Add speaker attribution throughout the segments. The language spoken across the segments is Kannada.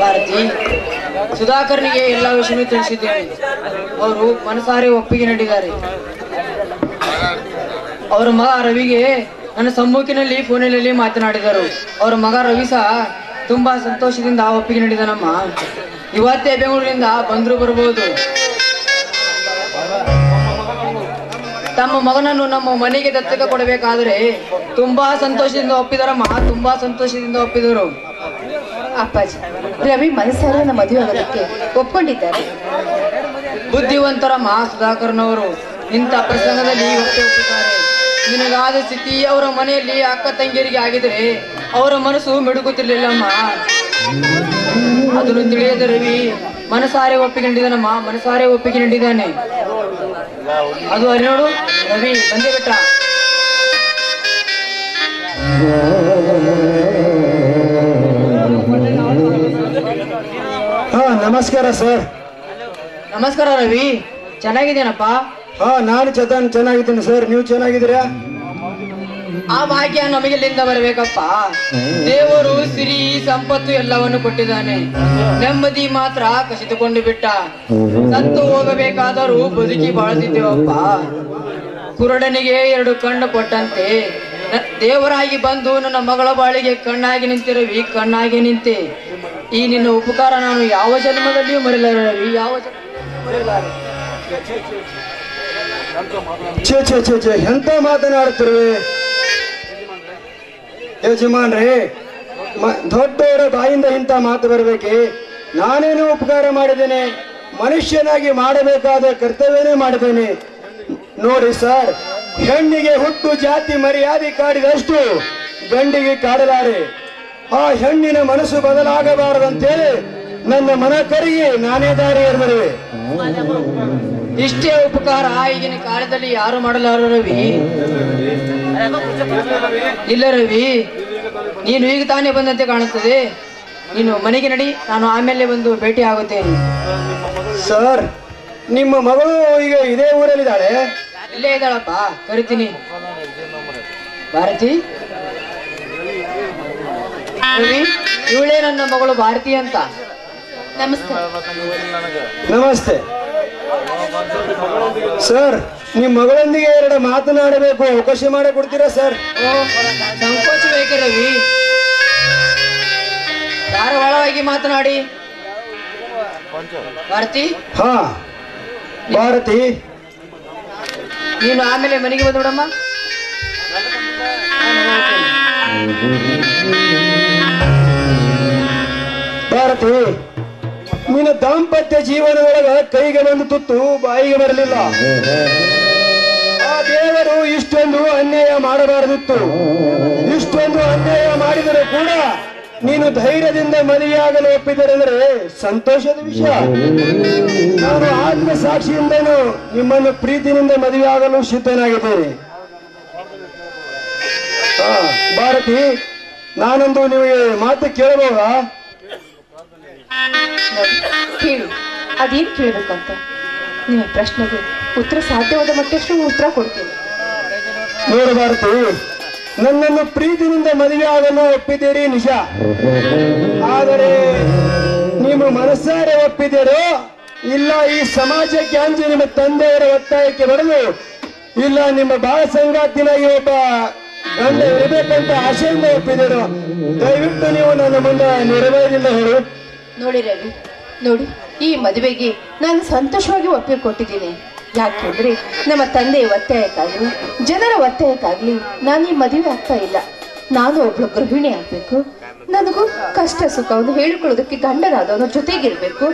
Speaker 1: ಭಾರತಿ, ಸುಧಾಕರ್ನಿಗೆ ಎಲ್ಲ ವಿಷಯ ತಿಳಿಸಿದ್ದೇನೆ. ಅವರು ಮನಸಾರೆ ಒಪ್ಪಿಗೆ ನೀಡಿದ್ದಾರೆ. ಅವರ ಮಗ ರವಿಗೆ ನನ್ನ ಸಮ್ಮುಖಿನಲ್ಲಿ ಫೋನಿನಲ್ಲಿ ಮಾತನಾಡಿದರು. ಅವರ ಮಗ ರವಿ ಸಹ ತುಂಬಾ ಸಂತೋಷದಿಂದ ಒಪ್ಪಿಗೆ ನೀಡಿದನಮ್ಮ. ಇವತ್ತೇ ಬೆಂಗಳೂರಿನಿಂದ ಬಂದ್ರು ಬರಬಹುದು. ತಮ್ಮ ಮಗನನ್ನು ನಮ್ಮ ಮನೆಗೆ ದತ್ತಕ ಕೊಡಬೇಕಾದ್ರೆ ತುಂಬಾ ಸಂತೋಷದಿಂದ ಒಪ್ಪಿದರಮ್ಮ. ತುಂಬಾ ಸಂತೋಷದಿಂದ ಒಪ್ಪಿದರು.
Speaker 2: ಅಪ್ಪಾಜಿ, ರವಿ ಮನಸಾರ ಮದುವೆ ಆಗೋದಕ್ಕೆ ಒಪ್ಕೊಂಡಿದ್ದಾರೆ.
Speaker 1: ಬುದ್ಧಿವಂತರಮ್ಮ ಸುಧಾಕರ್ನವರು. ಇಂಥ ಪ್ರಸಂಗದಲ್ಲಿ ಹೊಟ್ಟೆ ಒಪ್ಪುತ್ತಾರೆ. ನಿನಗಾದ ಸ್ಥಿತಿ ಅವರ ಮನೆಯಲ್ಲಿ ಅಕ್ಕ ತಂಗಿಯರಿಗೆ ಆಗಿದ್ರೆ ಅವರ ಮನಸ್ಸು ಮಿಡುಕುತ್ತಿರ್ಲಿಲ್ಲಮ್ಮ. ಅದನ್ನು ತಿಳಿಯದ ರವಿ ಮನಸಾರೆ ಒಪ್ಪಿಗೆ ನೀಡಿದಾನಮ್ಮ, ಮನಸಾರೆ ಒಪ್ಪಿಗೆ ನೀಡಿದ್ದಾನೆ. ಅದು ಅಲ್ಲಿ ನೋಡು ರವಿ ಬಂದೇ ಬಿಟ್ಟ.
Speaker 3: ಹಾ ನಮಸ್ಕಾರ ಸರ್.
Speaker 1: ನಮಸ್ಕಾರ ರವಿ, ಚೆನ್ನಾಗಿದ್ದೇನಪ್ಪ?
Speaker 3: ಹಾ ನಾನು ಚೆನ್ನಾಗಿದ್ದೀನಿ ಸರ್. ನೀವು ಚೆನ್ನಾಗಿದ್ದೀರಾ?
Speaker 1: ಆ ಭಾಗ್ಯ ನಮಗೆಲ್ಲಿಂದ ಬರಬೇಕಪ್ಪ? ದೇವರು ಸಿರಿ ಸಂಪತ್ತು ಎಲ್ಲವನ್ನು ಕೊಟ್ಟಿದ್ದಾನೆ, ನೆಮ್ಮದಿ ಮಾತ್ರ ಕಸಿದುಕೊಂಡು ಬಿಟ್ಟ. ಸತ್ತು ಹೋಗಬೇಕಾದರೂ ಬದುಕಿ ಬಾಳ್ತಿದ್ದೇವಪ್ಪ. ಕುರುಡನಿಗೆ 2 ಕಣ್ಣು ಕೊಟ್ಟಂತೆ ದೇವರಾಗಿ ಬಂದು ನನ್ನ ಮಗಳ ಬಾಳಿಗೆ ಕಣ್ಣಾಗಿ ನಿಂತೆ ರವಿ, ಕಣ್ಣಾಗಿ ನಿಂತೆ. ಈ ನಿನ್ನ ಉಪಕಾರ ನಾನು ಯಾವ ಜನ್ಮದಲ್ಲಿಯೂ ಮರೆಯಲಾರೆ ರವಿ, ಯಾವ ಜನ್ಮದಲ್ಲಿಯೂ ಮರೆಯಲಾರೆ.
Speaker 3: ಛೇ ಎಂತ ಮಾತನಾಡುತ್ತಿರುವೆ ಯಜಮಾನ್ರೇ. ದೊಡ್ಡವರ ಬಾಯಿಂದ ಇಂಥ ಮಾತು ಬರಬೇಕೆ? ನಾನೇನು ಉಪಕಾರ ಮಾಡಿದ್ದೇನೆ? ಮನುಷ್ಯನಾಗಿ ಮಾಡಬೇಕಾದ ಕರ್ತವ್ಯನೇ ಮಾಡಿದ್ದೇನೆ. ನೋಡಿ ಸರ್, ಹೆಣ್ಣಿಗೆ ಹುಟ್ಟು ಜಾತಿ ಮರ್ಯಾದೆ ಕಾಡಿದಷ್ಟು ಗಂಡಿಗೆ ಕಾಡಲಾರೆ. ಆ ಹೆಣ್ಣಿನ ಮನಸ್ಸು ಬದಲಾಗಬಾರದಂತೇಳಿ ನನ್ನ ಮನ ಕರಿಗೆ ನಾನೇ ದಾರಿ ಏರ್ಬರುವೆ.
Speaker 1: ಇಷ್ಟೇ ಉಪಕಾರ ಈಗಿನ ಕಾಲದಲ್ಲಿ ಯಾರು ಮಾಡಲಾರ ರವಿ. ಇಲ್ಲ ರವಿ, ನೀನು ಈಗ ತಾನೇ ಬಂದಂತೆ ಕಾಣುತ್ತದೆ. ನೀನು ಮನೆಗೆ ನಡಿ, ನಾನು ಆಮೇಲೆ ಬಂದು ಭೇಟಿ ಆಗುತ್ತೇನೆ.
Speaker 3: ಸರ್, ನಿಮ್ಮ ಮಗಳು ಈಗ ಇದೇ ಊರಲ್ಲಿದ್ದಾಳೆ?
Speaker 1: ಇಲ್ಲೇ ಇದ್ದಾಳಪ್ಪ, ಕರಿತೀನಿ. ಭಾರತಿ, ರವಿ, ಇವಳೇ ನನ್ನ ಮಗಳು ಭಾರತಿ ಅಂತ.
Speaker 2: ನಮಸ್ಕಾರ.
Speaker 3: ನಮಸ್ತೆ ಸರ್. ನಿಮ್ಮ ಮಗಳೊಂದಿಗೆ 2 ಮಾತನಾಡಬೇಕು, ಅವಕಾಶ ಮಾಡಿ ಕೊಡ್ತೀರಾ ಸರ್?
Speaker 1: ಓ, ಸಂಕೋಚ ಬೇಕೆ ರವಿ, ಧಾರಾವಾಳವಾಗಿ ಮಾತನಾಡಿ. ಭಾರತಿ,
Speaker 3: ಹಾ ಭಾರತಿ,
Speaker 1: ನೀನು ಆಮೇಲೆ ಮನೆಗೆ ಬಂದ್ಬಿಡಮ್ಮ.
Speaker 3: ಭಾರತಿ, ನಿನ್ನ ದಾಂಪತ್ಯ ಜೀವನದೊಳಗ ಕೈಗೆ ಬಂದು ತುತ್ತು ಬಾಯಿಗೆ ಬರಲಿಲ್ಲ. ಆ ದೇವರು ಇಷ್ಟೊಂದು ಅನ್ಯಾಯ ಮಾಡಬಾರದಿತ್ತು. ಇಷ್ಟೊಂದು ಅನ್ಯಾಯ ಮಾಡಿದರೂ ಕೂಡ ನೀನು ಧೈರ್ಯದಿಂದ ಮದುವೆಯಾಗಲು ಒಪ್ಪಿದರೆಂದರೆ ಸಂತೋಷದ ವಿಷಯ. ನಾನು ಆತ್ಮ ಸಾಕ್ಷಿಯಿಂದನೂ ನಿಮ್ಮನ್ನು ಪ್ರೀತಿನಿಂದ ಮದುವೆಯಾಗಲು ಸಿದ್ಧನಾಗಿದ್ದೇನೆ. ಭಾರತಿ, ನಾನೊಂದು ನಿಮಗೆ ಮಾತು ಕೇಳಬಹುದಾ?
Speaker 2: ಕೇಳಿ, ಅದೇನು ಕೇಳಬೇಕಂತ? ನಿಮ್ಮ ಪ್ರಶ್ನೆಗೆ ಉತ್ತರ ಸಾಧ್ಯವಾದ ಮಟ್ಟಷ್ಟು ಉತ್ತರ ಕೊಡ್ತೀನಿ.
Speaker 3: ನೋಡು ಭಾರತಿ, ನನ್ನನ್ನು ಪ್ರೀತಿನಿಂದ ಮದುವೆ ಆಗಲು ಒಪ್ಪಿದ್ದೀರಿ ನಿಜ. ಆದರೆ ನಿಮ್ಮ ಮನಸ್ಸಾರೆ ಒಪ್ಪಿದ್ದೀರೋ ಇಲ್ಲ ಈ ಸಮಾಜಕ್ಕೆ ಅಂಜಿ ನಿಮ್ಮ ತಂದೆಯವರ ಒತ್ತಾಯಕ್ಕೆ ಬರಲು, ಇಲ್ಲ ನಿಮ್ಮ ಬಾಳ ಸಂಗಾತಿನಾಗಿ ಒಬ್ಬ ಗಂಡ ಇರಬೇಕಂತ ಆಶೆಯಿಂದ ಒಪ್ಪಿದ್ದೀರೋ? ದಯವಿಟ್ಟು ನೀವು ನನ್ನ ಮುಂದೆ ನಿರ್ಭಯದಿಂದ ಹೇಳಿ.
Speaker 2: ನೋಡಿ ರವಿ, ನೋಡಿ, ಈ ಮದುವೆಗೆ ನಾನು ಸಂತೋಷವಾಗಿ ಒಪ್ಪಿಗೆ ಕೊಟ್ಟಿದ್ದೀನಿ. ಯಾಕೆಂದ್ರೆ ನಮ್ಮ ತಂದೆಯ ಒತ್ತಾಯಕ್ಕಾಗ್ಲಿ ಜನರ ಒತ್ತಾಯಕ್ಕಾಗ್ಲಿ ನಾನು ಈ ಮದುವೆ ಆಗ್ತಾ ಇಲ್ಲ. ನಾನು ಒಬ್ಳು ಗೃಹಿಣಿ ಆಗ್ಬೇಕು, ನನಗೂ ಕಷ್ಟ ಸುಖವನ್ನು ಹೇಳಿಕೊಳ್ಳೋದಕ್ಕೆ ಗಂಡನಾದವನ ಜೊತೆಗಿರ್ಬೇಕು,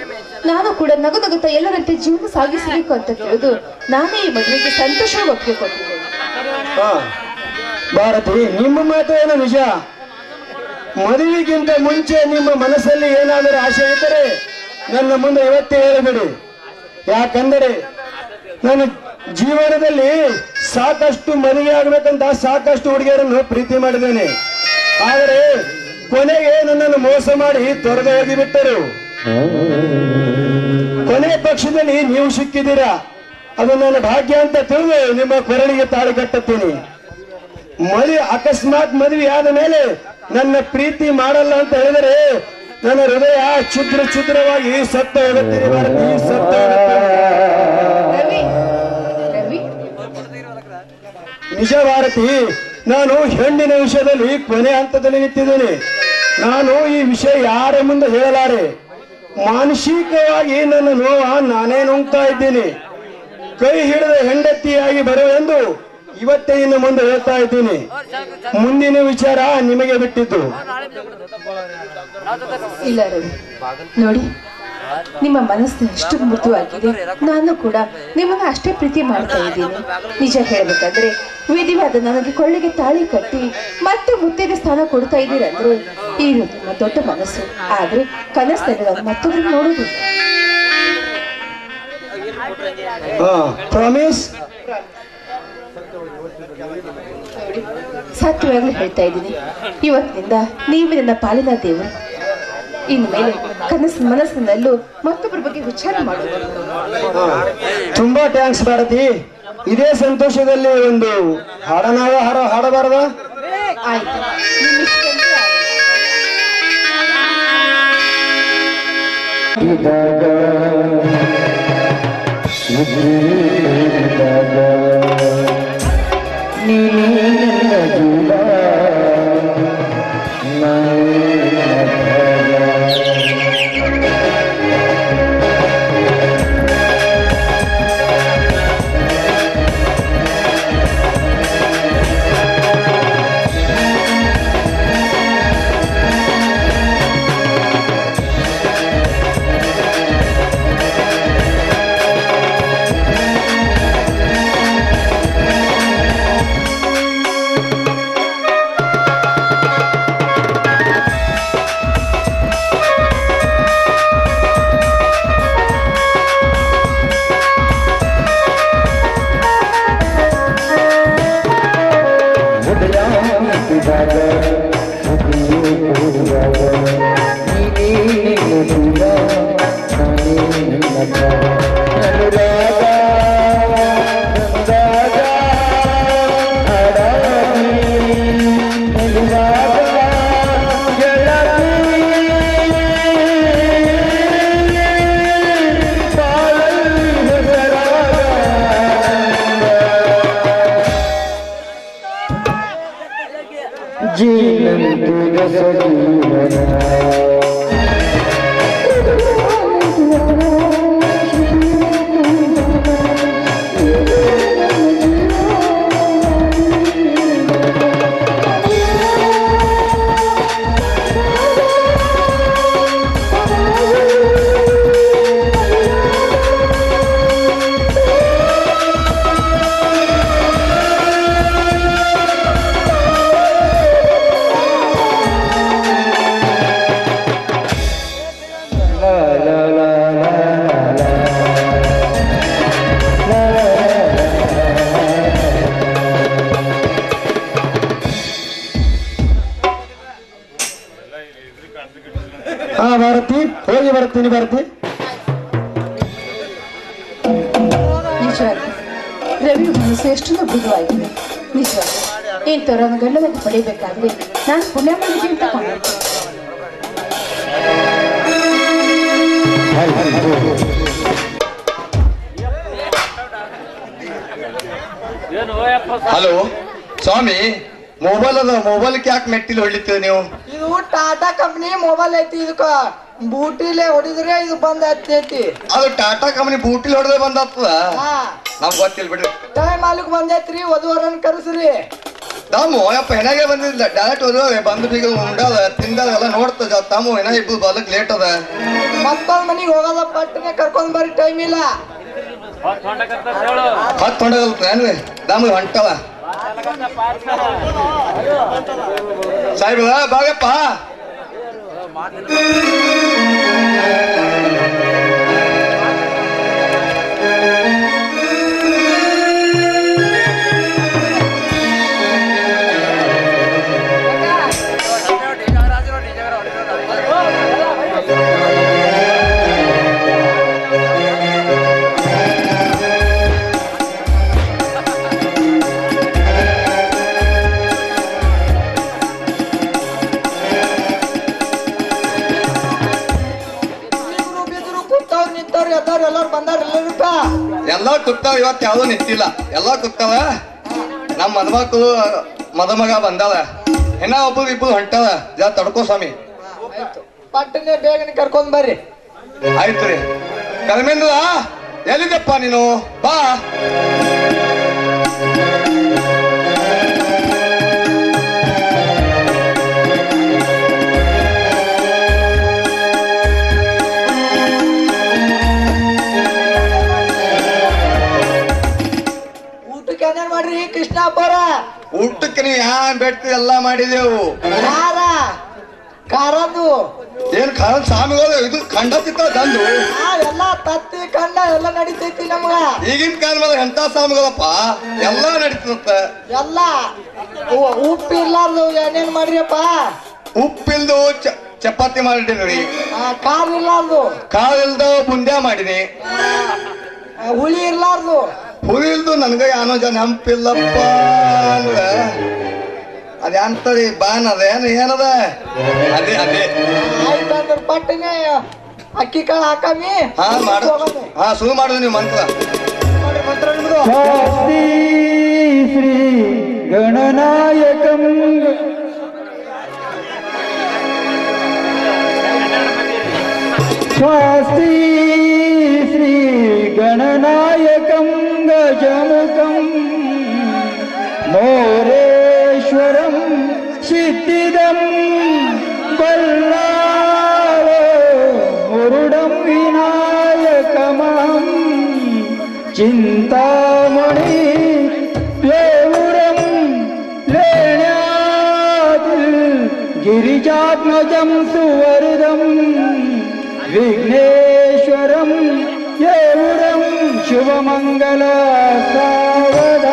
Speaker 2: ನಾನು ಕೂಡ ನಗುತ್ತಾ ಎಲ್ಲರಂತೆ ಜೀವನ ಸಾಗಿಸಬೇಕು ಅಂತ ತಿಳಿದು ನಾನೇ ಈ ಮದುವೆಗೆ ಸಂತೋಷವಾಗಿ ಒಪ್ಪಿಗೆ ಕೊಟ್ಟಿದ್ದೇನೆ.
Speaker 3: ಭಾರತಿ, ನಿಮ್ಮ ಮಾತು ಏನೋ ನಿಜ. ಮದುವೆಗಿಂತ ಮುಂಚೆ ನಿಮ್ಮ ಮನಸ್ಸಲ್ಲಿ ಏನಾದರೂ ಆಸೆ ಇದ್ದರೆ ನನ್ನ ಮುಂದೆ ಇವತ್ತೇ ಹೇಳಬೇಡಿ. ಯಾಕಂದರೆ ನಾನು ಜೀವನದಲ್ಲಿ ಸಾಕಷ್ಟು ಮದುವೆ ಆಗಬೇಕಂತ ಸಾಕಷ್ಟು ಹುಡುಗಿಯರನ್ನು ಪ್ರೀತಿ ಮಾಡಿದ್ದೇನೆ. ಆದರೆ ಕೊನೆಗೆ ನನ್ನನ್ನು ಮೋಸ ಮಾಡಿ ತೊರೆದು ಹೋಗಿಬಿಟ್ಟರು. ಕೊನೆ ಪಕ್ಷದಲ್ಲಿ ನೀವು ಸಿಕ್ಕಿದ್ದೀರಾ, ಅದು ನನ್ನ ಭಾಗ್ಯ ಅಂತ ತಿಳಿದು ನಿಮ್ಮ ಕೊರಳಿಗೆ ತಾಳಿ ಕಟ್ಟುತ್ತೀನಿ. ಅಕಸ್ಮಾತ್ ಮದುವೆ ಆದ ಮೇಲೆ ನನ್ನ ಪ್ರೀತಿ ಮಾಡಲ್ಲ ಅಂತ ಹೇಳಿದರೆ ನನ್ನ ಹೃದಯ ಛಿದ್ರವಾಗಿ ಸತ್ತ ಹೋಗುತ್ತೀನಿ. ಭಾರತಿ, ಸತ್ತ
Speaker 2: ರವಿ, ರವಿ,
Speaker 3: ನಿಜ ಭಾರತಿ, ನಾನು ಹೆಣ್ಣಿನ ವಿಷಯದಲ್ಲಿ ಕೊನೆ ಹಂತದಲ್ಲಿ ನಿಂತಿದ್ದೇನೆ. ನಾನು ಈ ವಿಷಯ ಯಾರ ಮುಂದೆ ಹೇಳಲಾರೆ. ಮಾನಸಿಕವಾಗಿ ನನ್ನ ನೋವ ನಾನೇ ನುಂಗ್ತಾ ಇದ್ದೀನಿ. ಕೈ ಹಿಡಿದ ಹೆಂಡತಿಯಾಗಿ ಬರುವೆಂದು ಇವತ್ತೇ ಇನ್ನು ಮುಂದೆ ಹೇಳ್ತಾ ಇದ್ದೀನಿ. ಮುಂದಿನ ವಿಚಾರ ನಿಮಗೆ ಬಿಟ್ಟಿದ್ದು.
Speaker 2: ಇಲ್ಲ ರವಿ, ನೋಡಿ, ನಿಮ್ಮ ಮನಸ್ಸು ಎಷ್ಟು ಮೃದುವಾಗಿದೆ, ನಾನು ಕೂಡ ನಿಮ್ಮನ್ನ ಅಷ್ಟೇ ಪ್ರೀತಿ ಮಾಡ್ತಾ ಇದ್ದೀನಿ. ನಿಜ ಹೇಳ್ಬೇಕಂದ್ರೆ ವಿಧಿವಾದ ನನಗೆ ಕೊಳ್ಳಿಗೆ ತಾಳಿ ಕಟ್ಟಿ ಮತ್ತೆ ಮುತ್ತಿನ ಸ್ಥಾನ ಕೊಡ್ತಾ ಇದ್ದೀರಂದ್ರೆ ಇದು ನಿಮ್ಮ ದೊಡ್ಡ ಮನಸ್ಸು. ಆದ್ರೆ ಕನಸಲ್ಲಿ ನಾನು ಮತ್ತೊಬ್ಬರು ನೋಡುದು.
Speaker 3: ಪ್ರಾಮಿಸ್.
Speaker 2: ನೋಡಿ, ಸತ್ಯವಾಗ್ಲೂ ಹೇಳ್ತಾ ಇದ್ದೀನಿ, ಇವತ್ತಿನಿಂದ ನೀವೇ ನನ್ನ ಪಾಲಿನ ದೇವರು. ಇನ್ನು ಮೇಲೆ ಮನಸ್ಸಿನಲ್ಲೂ ಮತ್ತೊಬ್ಬರ ಬಗ್ಗೆ ವಿಚಾರ ಮಾಡೋದು.
Speaker 3: ತುಂಬಾ ಥ್ಯಾಂಕ್ಸ್ ಭಾರತಿ. ಇದೇ ಸಂತೋಷದಲ್ಲಿ ಒಂದು ಹಾಡಬಾರದ?
Speaker 2: ಆಯ್ತು, ನಿಮ್ಮ ಇಷ್ಟಂತೆ
Speaker 3: ಭಾರತಿ, ಹೋಗಿ ಬರ್ತೀನಿ ಭಾರತಿ.
Speaker 2: ನಿಜವಾಗಿ ರವಿ ಮನಸ್ಸು ಎಷ್ಟೊಂದು ಮೃದುವಾಗಿದೆ. ನಿಜವಾಗಿ ಇಂಥವ್ರನ್ನು ಗಂಡನಾಗಿ ಪಡಿಬೇಕಾದ್ರೆ ನಾನು ಪುಣ್ಯ ಮಾಡಿದ್ದೆ ಅಂತ ಕಾಣುತ್ತೆ.
Speaker 4: ಹಲೋ ಸ್ವಾಮಿ, ಮೊಬೈಲ್ ಅದ, ಮೊಬೈಲ್ಗೆ ಯಾಕೆ ಮೆಟ್ಟಿಲ್ ಹೊಡಿತೀವಿ ನೀವು?
Speaker 1: ಇದು ಟಾಟಾ ಕಂಪ್ನಿ ಮೊಬೈಲ್ ಐತಿ. ಇದಕ್ಕ ಬೂಟಿಲೆ ಹೊಡಿದ್ರೆ ಇದು ಬಂದ್ ಹತ್ತೈತಿ.
Speaker 4: ಅದು ಟಾಟಾ ಕಂಪನಿ ಬೂಟಿಲ್ ಹೊಡೆದ್ರೆ ಬಂದಾಗ್ತದ? ನಮ್ಗೆ ಗೊತ್ತಿಲ್ಲ ಬಿಡ್ರಿ.
Speaker 1: ಟೈಮ್ ಮಾಲಕ್ ಬಂದೈತ್ರಿ, ವಧುವರನ್ ಕರೆಸ್ರಿ.
Speaker 4: ತಾಮು ಯಪ್ಪ ಹೆನಾಗೆ ಬಂದಿಲ್ಲ, ಡೈರೆಕ್ಟ್ ಹೋದ್ರೆ ಬಂದು ಬೀಗ ಉಂಡದ ತಿಂದದ ಎಲ್ಲ ನೋಡ್ತದ. ತಾಮು ಏನ ಇಬ್ಬರು ಬಲಕ್ ಲೇಟ್ ಅದ.
Speaker 1: ಮತ್ತೊಂದ್ ಮನಿಗ್ ಹೋಗೋದ, ಪಟ್ಟನೆ ಕರ್ಕೊಂಡ್ ಬರ್ರಿ, ಟೈಮ್ ಇಲ್ಲ.
Speaker 4: ಹತ್ತು ಹೊಂಡಗಲ್ತೇನ್ರಿ? ನಮ್ಗೆ ಹೊಂಟದ ಸಾಹೇಬ ಬಾಗಪ್ಪ.
Speaker 1: ಎಲ್ಲಾರು ಬಂದಾರ,
Speaker 4: ಎಲ್ಲಾ ಕೂತಾವ. ಇವತ್ತು ಯಾವ್ದು ನಿಂತಿಲ್ಲ, ಎಲ್ಲಾ ಕೂತಾವ. ನಮ್ಮ ಮದುಮಕ್ಕಳು ಮದುಮಗ ಬಂದಾವ, ಇನ್ನ ಒಬ್ಬರು ಇಬ್ಬರು ಹೊಂಟದ. ಜಾ ತಡ್ಕೋ ಸ್ವಾಮಿ.
Speaker 1: ಪಟ್ಟನೆ ಬೇಗನೆ ಕರ್ಕೊಂಡ್ ಬರ್ರಿ.
Speaker 4: ಆಯ್ತು ರೀ. ಕರ್ಮೇಂದ್ರ ಎಲ್ಲಿದ್ದಪ್ಪ ನೀನು? ಬಾ.
Speaker 5: ಕೃಷ್ಣಾಪುರ.
Speaker 4: ಊಟಕ್ಕೆ ನೀವು ಯಾನ್ ಬೇಡ್ತಿ ಎಲ್ಲ ಮಾಡಿದೆವು.
Speaker 5: ಖಾರ ಖಾರದು
Speaker 4: ಏನ್ ಖಾರ ಸ್ವಾಮಿಗಳು ಇದು ಖಂಡತಿತ್ತ ತಂದು
Speaker 5: ಎಲ್ಲ ತತ್ತಿ ಕಂಡ ಎಲ್ಲ ನಡಿತೈತಿ ನಮ್ಗ.
Speaker 4: ಈಗಿನ ಕಾಲದ ಎಂತ ಸ್ವಾಮಿಗಳಪ್ಪ ಎಲ್ಲ ನಡೀತದ.
Speaker 5: ಎಲ್ಲ ಉಪ್ಪು ಇರ್ಲಾರ್ದು ಏನೇನ್ ಮಾಡ್ರಿಯಪ್ಪ?
Speaker 4: ಉಪ್ಪಿಲ್ದು ಚಪಾತಿ ಮಾಡಿದ್ರಿ,
Speaker 5: ಖಾರ ಇರ್ಲಾರ್ದು,
Speaker 4: ಕಾಳಿಲ್ದ ಬುಂದ್ಯಾ ಮಾಡಿನಿ,
Speaker 5: ಹುಳಿ ಇರ್ಲಾರ್ದು,
Speaker 4: ಹುಳಿ ಇಲ್ದು ನನ್ಗ ಏನೋ ಜನ ನೆಂಪಿಲ್ಲಪ್ಪ ಅಂದ್ರ ಅದಂತದಿ ಬಾನ್ ಅದ ಏನದ ಅದೇ ಅದೇ
Speaker 5: ಆಯ್ತಂದ್ರ ಪಟ್ಟಿನೇ ಅಕ್ಕಿ ಕಾಳು ಹಾಕಮಿ.
Speaker 4: ಹಾ ಮಾಡ ಹಾ ಶುರು ಮಾಡುದು ನೀವು ಮಂತ್ರ.
Speaker 5: ಮಂತ್ರ ನಿಮ್ದು
Speaker 3: ಸ್ವಸ್ತಿ ಶ್ರೀ ಗಣನಾಯಕಂ ಸ್ವಸ್ತಿ ಶ್ರೀ ಗಣನಾಯಕಂ ಗಜಮುಖಂ ಮೋರೇಶ್ವರಂ ಸಿದ್ಧಿದಂ ಬಲ್ಲಾಳೋ ಮುರುಡಂ ವಿನಾಯಕಮಂ ಚಿಂತಾಮಣಿ ದೇವುರಂ ಲೇಣ್ಯಾದಿಲ್ ಗಿರಿಜಾತ್ಮಜಂ ಸುವರ್ಧಂ ವಿಘ್ನೇಶ್ವರಂ ದೇವುರಂ ಶುಭಮಂಗಲ ಸಾವಧ.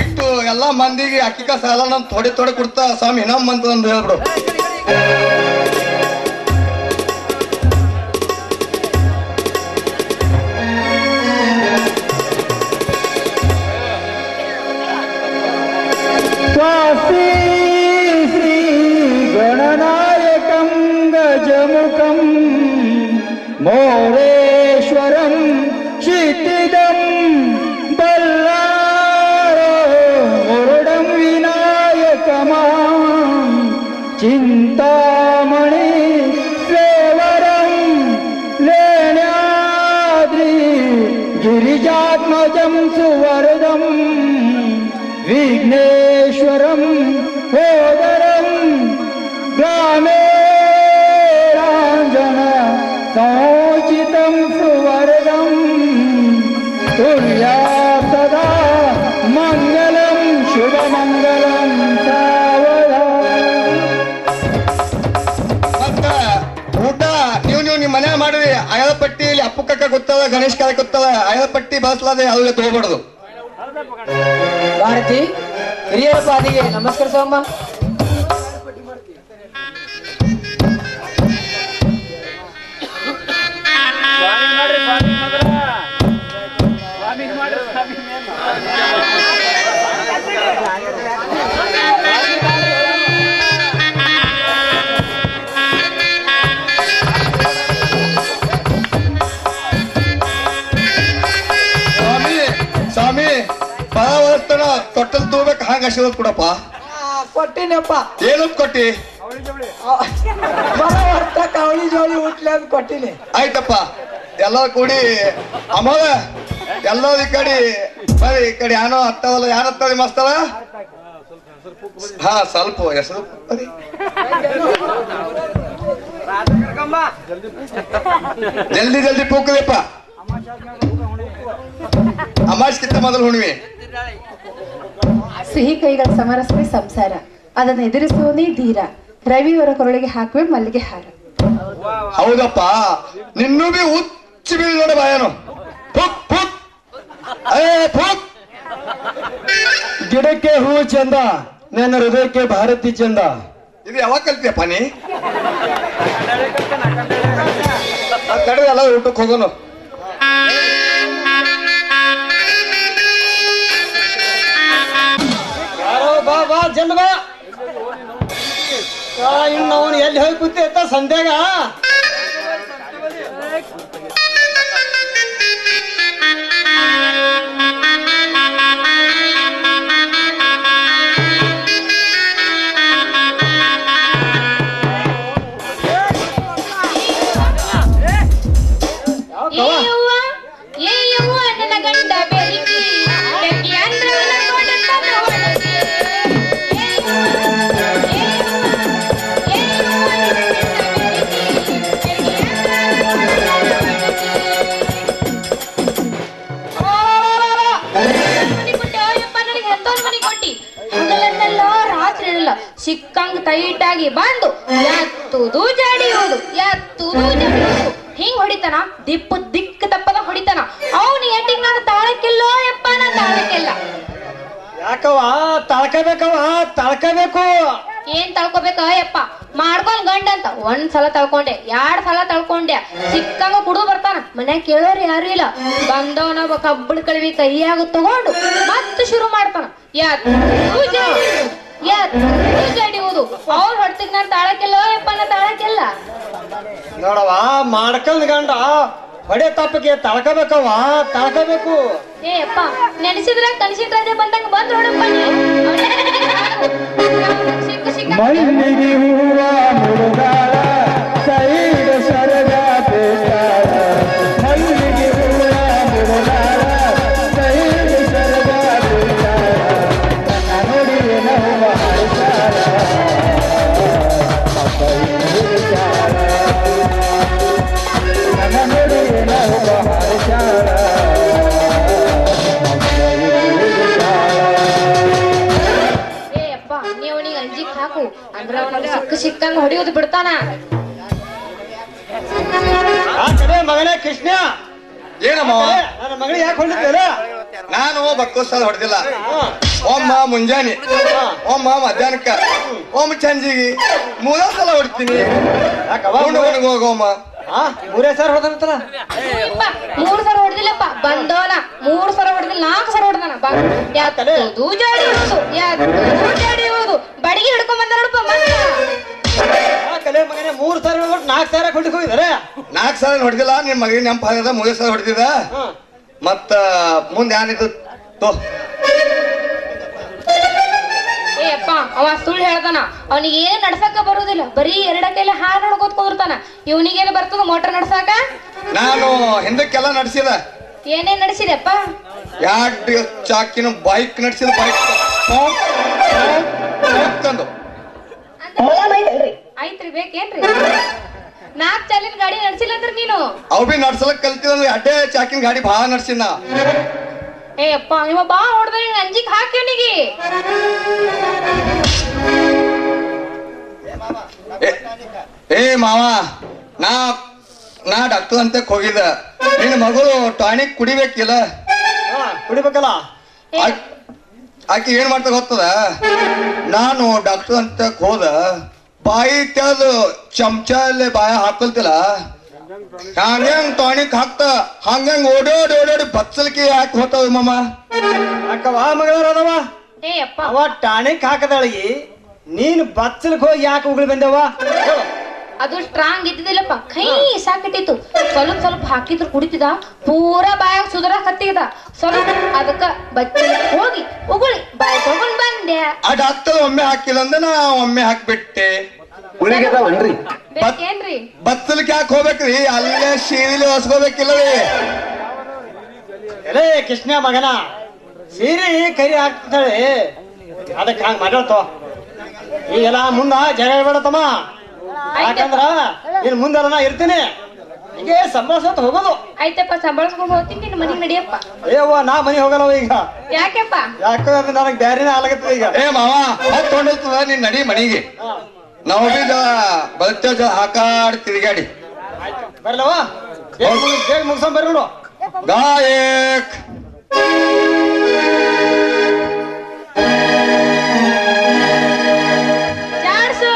Speaker 4: ಇಟ್ಟು ಎಲ್ಲಾ ಮಂದಿಗೆ ಅಕ್ಕಿ ಕಾಸ ಎಲ್ಲ ನಮ್ ಥೋಡೆ ಕೊಡ್ತಾ ಸ್ವಾಮಿ ನಮ್ ಮಂತ್ರ ಅಂತ ಹೇಳ್ಬಿಡು.
Speaker 3: ಸ್ವಸ್ತಿ ಶ್ರೀ ಗಣನಾಯಕಂ ಗಜಮುಖಂ ಮೋರೇಶ್ವರಂ ಸಿದ್ಧಿದಂ ಬಲ್ಲಾರೋ ಮುರುಡಂ ವಿನಾಯಕಮಾಂ ಚಿಂತಾಮಣಿ ಸೇವರಂ ಲೇಣ್ಯಾದ್ರಿ ಗಿರಿಜಾತ್ಮಜಂ ಸುವರ್ಧಂ ವಿಘ್ನೇಶ್ವರಂ ಹೋದರಂ ಗ್ರಾಮೇರಾಂಜನ ಸೋಚಿತಂ ಸುವರ್ಧಂ ತುರ್ಯಾ ಸದಾ ಮಂಗಲಂ ಶುಭಮಂಗಲಂ ಸಾವಧ.
Speaker 4: ಮತ್ತ ಊಟ ನೀವು ನಿಮ್ ಮನೆ ಮಾಡ್ರಿ. ಅಯಲ ಪಟ್ಟಿ ಇಲ್ಲಿ ಅಪ್ಪು ಕಕ್ಕ ಗೊತ್ತದ, ಗಣೇಶ್ ಕಾಲ ಗೊತ್ತದ. ಅಯಲ ಪಟ್ಟಿ ಬಳಸಲಾದೆ ಅದು ತಗೋಬಾರ್ದು.
Speaker 1: ಭಾರತಿ ಹಿರಿಯರ ಪಾದಿಗೆ ನಮಸ್ಕಾರ ಸೋಮ.
Speaker 4: ಸ್ವಾಮಿ ಬರವರ್ತನ ತೊಟ್ಟಲ್ ತೂಬೇಕ ಹಂಗ ಆಶೀರ್ವಾದ ಕೊಡಪ್ಪ.
Speaker 5: ಕೊಟ್ಟಿನಪ್ಪ.
Speaker 4: ಏನಂತ ಕೊಟ್ಟಿ?
Speaker 5: ಬರ ಹೊರ್ತ ಕವಳಿ ಜೋಳಿ ಉಟ್ಲಿ ಅಂತ ಕೊಟ್ಟಿನಿ.
Speaker 4: ಆಯ್ತಪ್ಪ ಎಲ್ಲ ಕೂಡಿ ಅಮೋಲ ಎಲ್ಲ ಈ ಕಡೆ ಬರೀ ಈ ಕಡೆ ಯಾನೋ ಹತ್ತವಲ್ಲ ಯಾರ ಹತ್ತದ ಮಸ್ತವ. ಹಾ ಸ್ವಲ್ಪ ಹೆಸರು ಬರೀ ಜಲ್ದಿ ಜಲ್ದಿ ಪೂಕದಪ್ಪ. ಅಮಾಸ್ಕಿಂತ ಮೊದಲು ಹುಣ್ಣಿಮೆ.
Speaker 2: ಸಿಹಿ ಕೈಗಳ ಸಮರಸವೇ ಸಂಸಾರ, ಅದನ್ನು ಎದುರಿಸುವನೇ ಧೀರ. ರವಿಯವರ ಕೊರಳಿಗೆ ಹಾಕುವೆ ಮಲ್ಲಿಗೆ ಹಾರ.
Speaker 4: ಹೌದಪ್ಪ ನಿನ್ನೂ ಬಿ ಹುಚ್ಚಿ ಬೀಳ್ ನೋಡ ಬಾಯನು. Phuc Phuc Phuc.
Speaker 3: ಗಿಡಕ್ಕೆ ಹೂ ಚಂದ, ನನ್ನ ಹೃದಯಕ್ಕೆ ಭಾರತಿ ಚಂದ.
Speaker 4: ಇದು ಯಾವಾಗ ಕಲ್ತಿಯಪ್ಪ ನೀ? ಕಡೆ ಎಲ್ಲ ಊಟಕ್ಕೆ ಹೋಗೋನು.
Speaker 3: ಬಾ ಬಾ ಜಲ್ದ ಬಾ. ಇನ್ನು ಅವನು ಎಲ್ಲಿ ಹೋಗಿ ಕೂತ ಸಂಧ್ಯಾಗ.
Speaker 6: ನನ್ನ ಗಂಡ ಬೆರಿಕಿ ಅಂದ್ರವನ ಕೊಡುತ್ತಾನ ಒಳಗೆ. ಸಿಕ್ಕಂಗ್ ಟೈಟ್ ಆಗಿ ಬಂದು ಎತ್ತುದು ಜಡಿಯುವುದು ಹಿಂಗ್ ಹೊಡಿತಾನ. ದಿಕ್ಕು ತಪ್ಪದ ಹೊಡಿತಾನ. ಅವ್ನು ಎಟ್ಟಿಗೆ ನಾನು ತಾಳಕ್ಕಿಲ್ಲೋ ಯಪ್ಪ, ನಾ ತಾಳಕ್ಕಿಲ್ಲ.
Speaker 3: ಯಾಕವ ತಳ್ಕಬೇಕು.
Speaker 6: ಏನ್ ತಳ್ಕೊಬೇಕ ಯಪ್ಪ? ಮಾಡ್ಕೊಂಡ್ ಗಂಡ ಅಂತ ಒಂದ್ಸಲ ತಳ್ಕೊಂಡೆ, 2 ಸಲ ತಳ್ಕೊಂಡೆ. ಸಿಕ್ಕಂಗ ಕುಡಿದು ಬರ್ತಾನ. ಮನ್ಯಾಗ ಕೇಳೋರು ಯಾರು ಇಲ್ಲ. ಬಂದವನ ಕಬ್ಬಳ ಕಳಿವಿ ಕೈಯಾಗ ತಗೊಂಡು ಮತ್ತೆ ಶುರು ಮಾಡ್ತಾನ. ಜಡಿಯುವುದು. ಅವ್ರ ಹೊಡ್ತಿಗ್ ನಾನ್ ತಾಳಕ್ಕಿಲ್ಲ ಯಪ್ಪ, ನಾ ತಾಳಕ್ಕಿಲ್ಲ.
Speaker 3: ನೋಡವ, ಮಾಡ್ಕೊಂಡ್ ಗಂಡ ಹೊಡೆ ತಪ್ಪಕ್ಕೆ ತಳ್ಕಬೇಕು.
Speaker 6: ಏ ಅಪ್ಪ, ನೆನೆಸಿದ್ರ ಕನಸಿನ ರಾಜ ಬಂದಂಗ ಬಂದ್ ನೋಡಪ್ಪ.
Speaker 3: ಮಲ್ಲಿಗೆ ಹೂವ ಮುಡುಗಾಳ ಸೈಡ ಸರಗ ಬೇತಾಳ. ಮಲ್ಲಿಗೆ ಹೂವ ಮುಡುಗಾಳ ಸೈಡ ಸರಗ ಬೇತಾಳ. ನನ್ನ ನೋಡಿ ಹೂವ ಹಾಡ್ತಾಳ. ನನ್ನ ನೋಡಿ ಹೂವ ಹಾಡ್ತಾಳ.
Speaker 6: ನೀವನಿಗೆ ಅಂಜಿಕ್ ಹಾಕು ಅಂದ್ರ ಅವನ ಸಿಕ್ಕಂಗ ಹೊಡಿಯೋದು ಬಿಡ್ತಾನ.
Speaker 3: ಮಗನೇ ಕೃಷ್ಣ,
Speaker 4: ಏನಮ್ಮ
Speaker 3: ನನ್ನ ಮಗಳಿಗೆ ಯಾಕೆ ಹೊಡಿತೀರ?
Speaker 4: ನಾನು ಬಕ್ಕೋಸ್ತಾದ ಹೊಡೆದಿಲ್ಲ. ಒಮ್ಮ ಮುಂಜಾನೆ, ಒಮ್ಮ ಮಧ್ಯಾಹ್ನಕ್ಕ, ಒಮ್ಮ ಸಂಜಿಗೆ 3 ಸಲ ಹೊಡಿತೀನಿ. ಹೋಗಮ್ಮ.
Speaker 3: 3 ಸಲ ಹೊಡೆದಂತಲ್ಲ.
Speaker 6: 3 ಸಲ ಹೊಡೆದಿಲ್ಲಪ್ಪ. ಬಂದೋನ 3 ಸಲ ಹೊಡೆದಿಲ್ಲ, 4 ಸಲ ಹೊಡೆದಾನ. ಜಡಿಯುವುದು ಬಡಿಗೆ ಹಿಡ್ಕೊಂಡ್ ಬಂದ ನೋಡಪ್ಪ.
Speaker 3: ಮಗನೇ 3 ಸಲ 4 ಸಲ ಹೊಡಿಕ್ ಹೋಗಿದಾರೆ.
Speaker 4: 4 ಸಲ ಹೊಡೆದಿಲ್ಲ. ನಿಮ್ ಮಗ ನೆನಪು ಆಗದ 3 ಸಲ ಹೊಡೆದಿದ. ಮತ್ತ ಮುಂದೆ ಏನಿತ್ತು ತೋ.
Speaker 6: ಏ ಅಪ್ಪ, ಅವ ಸುಳ್ಳು ಹೇಳ್ತಾನ. ಅವನಿಗೆ ಏನು ನಡ್ಸಕ ಬರುದಿಲ್ಲ. ಬರೀ 2 ಕೈಲಿ ಹಾಲು ನೋಡ್ಕೋತ್ ಕುಂದಿರ್ತಾನ. ಇವನಿಗೇನು ಬರ್ತದ ಮೋಟರ್ ನಡ್ಸಾಕ?
Speaker 4: ನಾನು ಹಿಂದಕ್ಕೆಲ್ಲ ನಡೆಸಿದ.
Speaker 6: ಏನೇನ್ ನಡೆಸಿದೆಪ್ಪ?
Speaker 4: 2 ಚಾಕಿನ ಬೈಕ್ ನಡೆಸಿದ. ಬೈಕ್ ತಂದು
Speaker 6: ಆಯ್ತ್ರಿ, ಬೇಕೇನ್ರಿ? 4 ಚಾಲಿನ ಗಾಡಿ ನಡ್ಸಿಲ್ಲ ಅಂದ್ರ ನೀನು?
Speaker 4: ಅವ್ ಬಿ ನಡ್ಸಲಕ್ ಕಲ್ತಿದಂದ್ರೆ 2 ಚಾಕಿನ ಗಾಡಿ ಭಾಳ ನಡ್ಸಿನ.
Speaker 6: ಏ ಅಪ್ಪ, ನಿಮ್ಮ ಬಾ ಹೊಡೆದ ಅಂಜಿಕ್ ಹಾಕಿ ಅವನಿಗೆ.
Speaker 4: ಏ ಮಾವ, ನಾ ಡಾಕ್ಟರ್ ಅಂತ ಹೋಗಿದ್ದ. ನಿನ್ನ ಮಗಳು ಟಾನಿಕ್ ಕುಡಿಬೇಕಿಲ್ಲ?
Speaker 3: ಕುಡಿಬೇಕಲ್ಲ.
Speaker 4: ಆಕಿ ಏನ್ ಮಾಡ್ತಾ ಗೊತ್ತದ? ನಾನು ಡಾಕ್ಟರ್ ಅಂತ ಹೋದ, ಬಾಯಿ ತೆಗೆದು ಚಮಚಲ್ಲಿ ಬಾಯ ಹಾಕಲ್ತಿಲ್ಲ, ಹಂಗಂಗ್ ಟಾನಿಕ್ ಹಾಕ್ತ ಹಂಗಂಗ್ ಓಡೋಡಿ ಬಚ್ಚಲ್ಕಿ ಹಾಕಿ ಹೋಗ್ತಾವ ಮಾಮ.
Speaker 3: ಅಕ್ಕವ ಮಗಳದವ.
Speaker 6: ಏ ಅಪ್ಪ,
Speaker 3: ಅವ ಟಾನಿಕ್ ಹಾಕದಳಿಗೆ ನೀನ್ ಬಚ್ಚಲ್ಕ್ ಹೋಗಿ ಯಾಕೆ ಉಗುಳಿ ಬಂದವ?
Speaker 6: ಅದು ಸ್ಟ್ರಾಂಗ್ ಇದ್ದಿದ್ದಿಲ್ಲಪ್ಪ. ಕೈ ಸಾಕಿಟ್ಟಿತ್ತು. ಸ್ವಲ್ಪ ಹಾಕಿದ್ರು ಕುಡಿತಿದ. ಪೂರಾ ಬಾಯಾಗ ಸುಧರ ಕತ್ತಿದ. ಸ್ವಲ್ಪ ಅದಕ್ಕ ಬಚ್ಚಲ್ ಹೋಗಿ ಉಗುಳಿ ಬಾಯಿ ತಗೊಂಡ್ ಬಂದೆ.
Speaker 4: ಆ ಡಾಕ್ಟರ್ ಒಮ್ಮೆ ಹಾಕಿಲ್ಲ ಅಂದ ನಾ ಒಮ್ಮೆ ಹಾಕ್ಬಿಟ್ಟೆ.
Speaker 6: ಬೇಕೇನ್ರಿ?
Speaker 4: ಬಚ್ಚಲ್ಕ್ ಯಾಕೆ ಹೋಗ್ಬೇಕ್ರಿ? ಅಲ್ಲೇ ಸೀರಿಲಿ ಹೊಸ್ಕೋಬೇಕಿಲ್ಲರಿ.
Speaker 3: ಎಲೇ ಕೃಷ್ಣ ಮಗನ, ಸೀರೆ ಕರಿ ಹಾಕ್ತಾಳೆ, ಅದಕ್ಕೆ ಹಂಗ ಮಾಡ್ಯಾಳ್ತವ. ಈಗೆಲ್ಲ ಮುಂದ ಜಗಳ ಬೇಡತಮ್ಮ. ಯಾಕಂದ್ರ ಇನ್ ಮುಂದೆಲ್ಲ ನಾ ಇರ್ತೀನಿ. ಹೀಗೆ ಸಂಭಾಳ್ಸತ್ ಹೋಗೋದು.
Speaker 6: ಆಯ್ತಪ್ಪ, ಸಂಭಾಳ್ಸ್ಕೊಂಡ್ ಹೋಗ್ತೀನಿ. ನಿನ್ನ ಮನೆಗೆ ನಡಿಯಪ್ಪ.
Speaker 3: ಏವ್ವ, ನಾ ಮನೆ ಹೋಗಲ್ಲವ ಈಗ.
Speaker 6: ಯಾಕೆಪ್ಪ?
Speaker 3: ಯಾಕಂದ್ರೆ ನನಗ್ ಬ್ಯಾರಿನ ಆಲಾಗತ್ತದ ಈಗ.
Speaker 4: ಏ ಮಾವ, ಹೊತ್ತೊಂಡಿರ್ತದ ನೀನ್ ನಡಿ ಮನಿಗೆ. ನಾವು ಬಿ ಬಲ್ತ ಹಾಕಾಡಿ ತಿರುಗಾಡಿ
Speaker 3: ಬರ್ಲವ, ಬೇಗ ಮುಗಿಸ್ಕೊಂಡ್ ಬರ್ರಿ ನೋಡು.
Speaker 4: ಗಾಯಕ್
Speaker 6: ಜಾಡ್ಸು.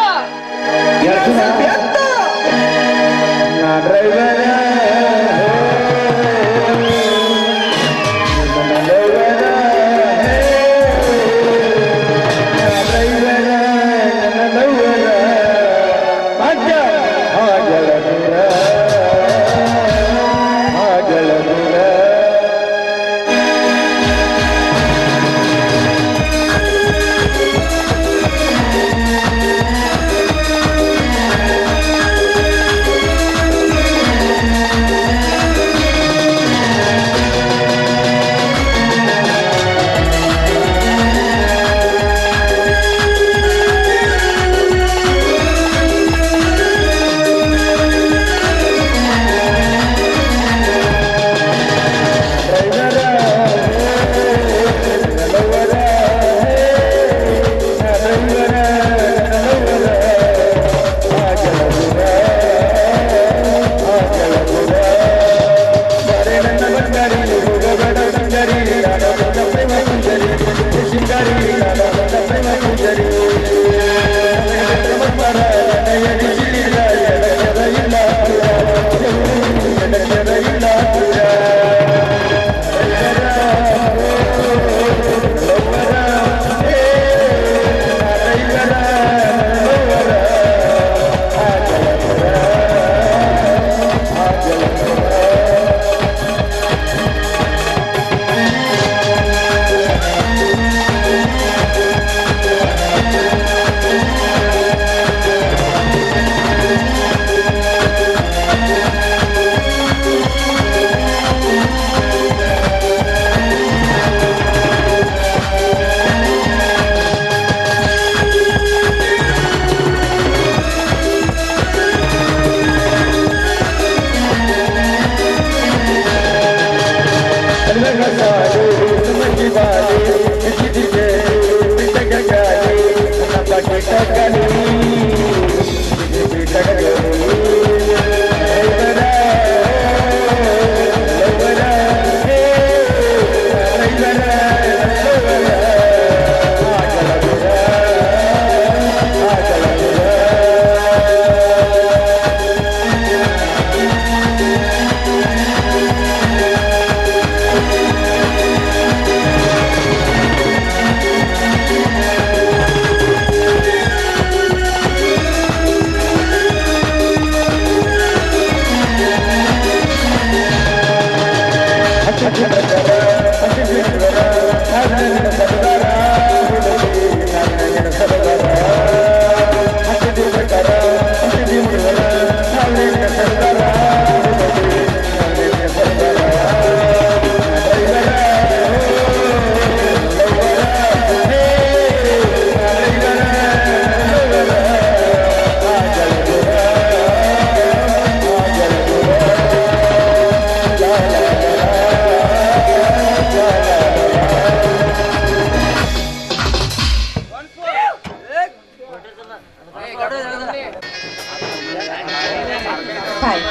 Speaker 2: ಹಾಯ್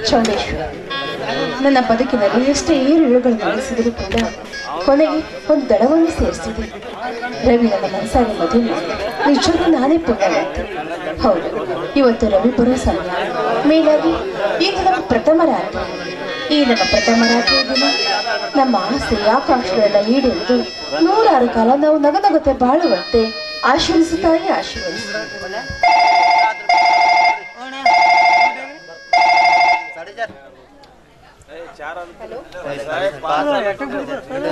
Speaker 2: ಚೌಡೇಶ್ವರ, ನನ್ನ ಬದುಕಿನಲ್ಲಿ ಎಷ್ಟೇ ಏರುಗಳನ್ನು ನಡೆಸಿದರೂ ಕೂಡ ಕೊನೆಗೆ ಒಂದು ದಳವನ್ನು ಸೇರಿಸಿದೆ. ರವಿ ನನ್ನ ಮನಸ್ಸಾಗಿ ಮದುವೆ ಮಾಡಿದೆ. ನಿಜಕ್ಕೂ ನಾನೇ ಪುಣ್ಯವಂತೆ. ಹೌದು, ಇವತ್ತು ರವಿ ಬರೋ ಸಮಯ. ಮೇಲಾಗಿ ಇದು ನಮ್ಮ ಪ್ರಥಮ ರಾತ್ರಿ. ಈ ನಮ್ಮ ಪ್ರಥಮ ರಾತ್ರಿಯ ದಿನ ನಮ್ಮ ಆಸೆ ಆಕಾಂಕ್ಷೆಗಳನ್ನ ಈಡೇರಿದು 106 ಕಾಲ ನಾವು ನಗನಗತೆ ಬಾಳುವಂತೆ ಆಶೀರ್ವಿಸುತ್ತಾಯಿ ಆಶೀರ್ವದಿಸಿ.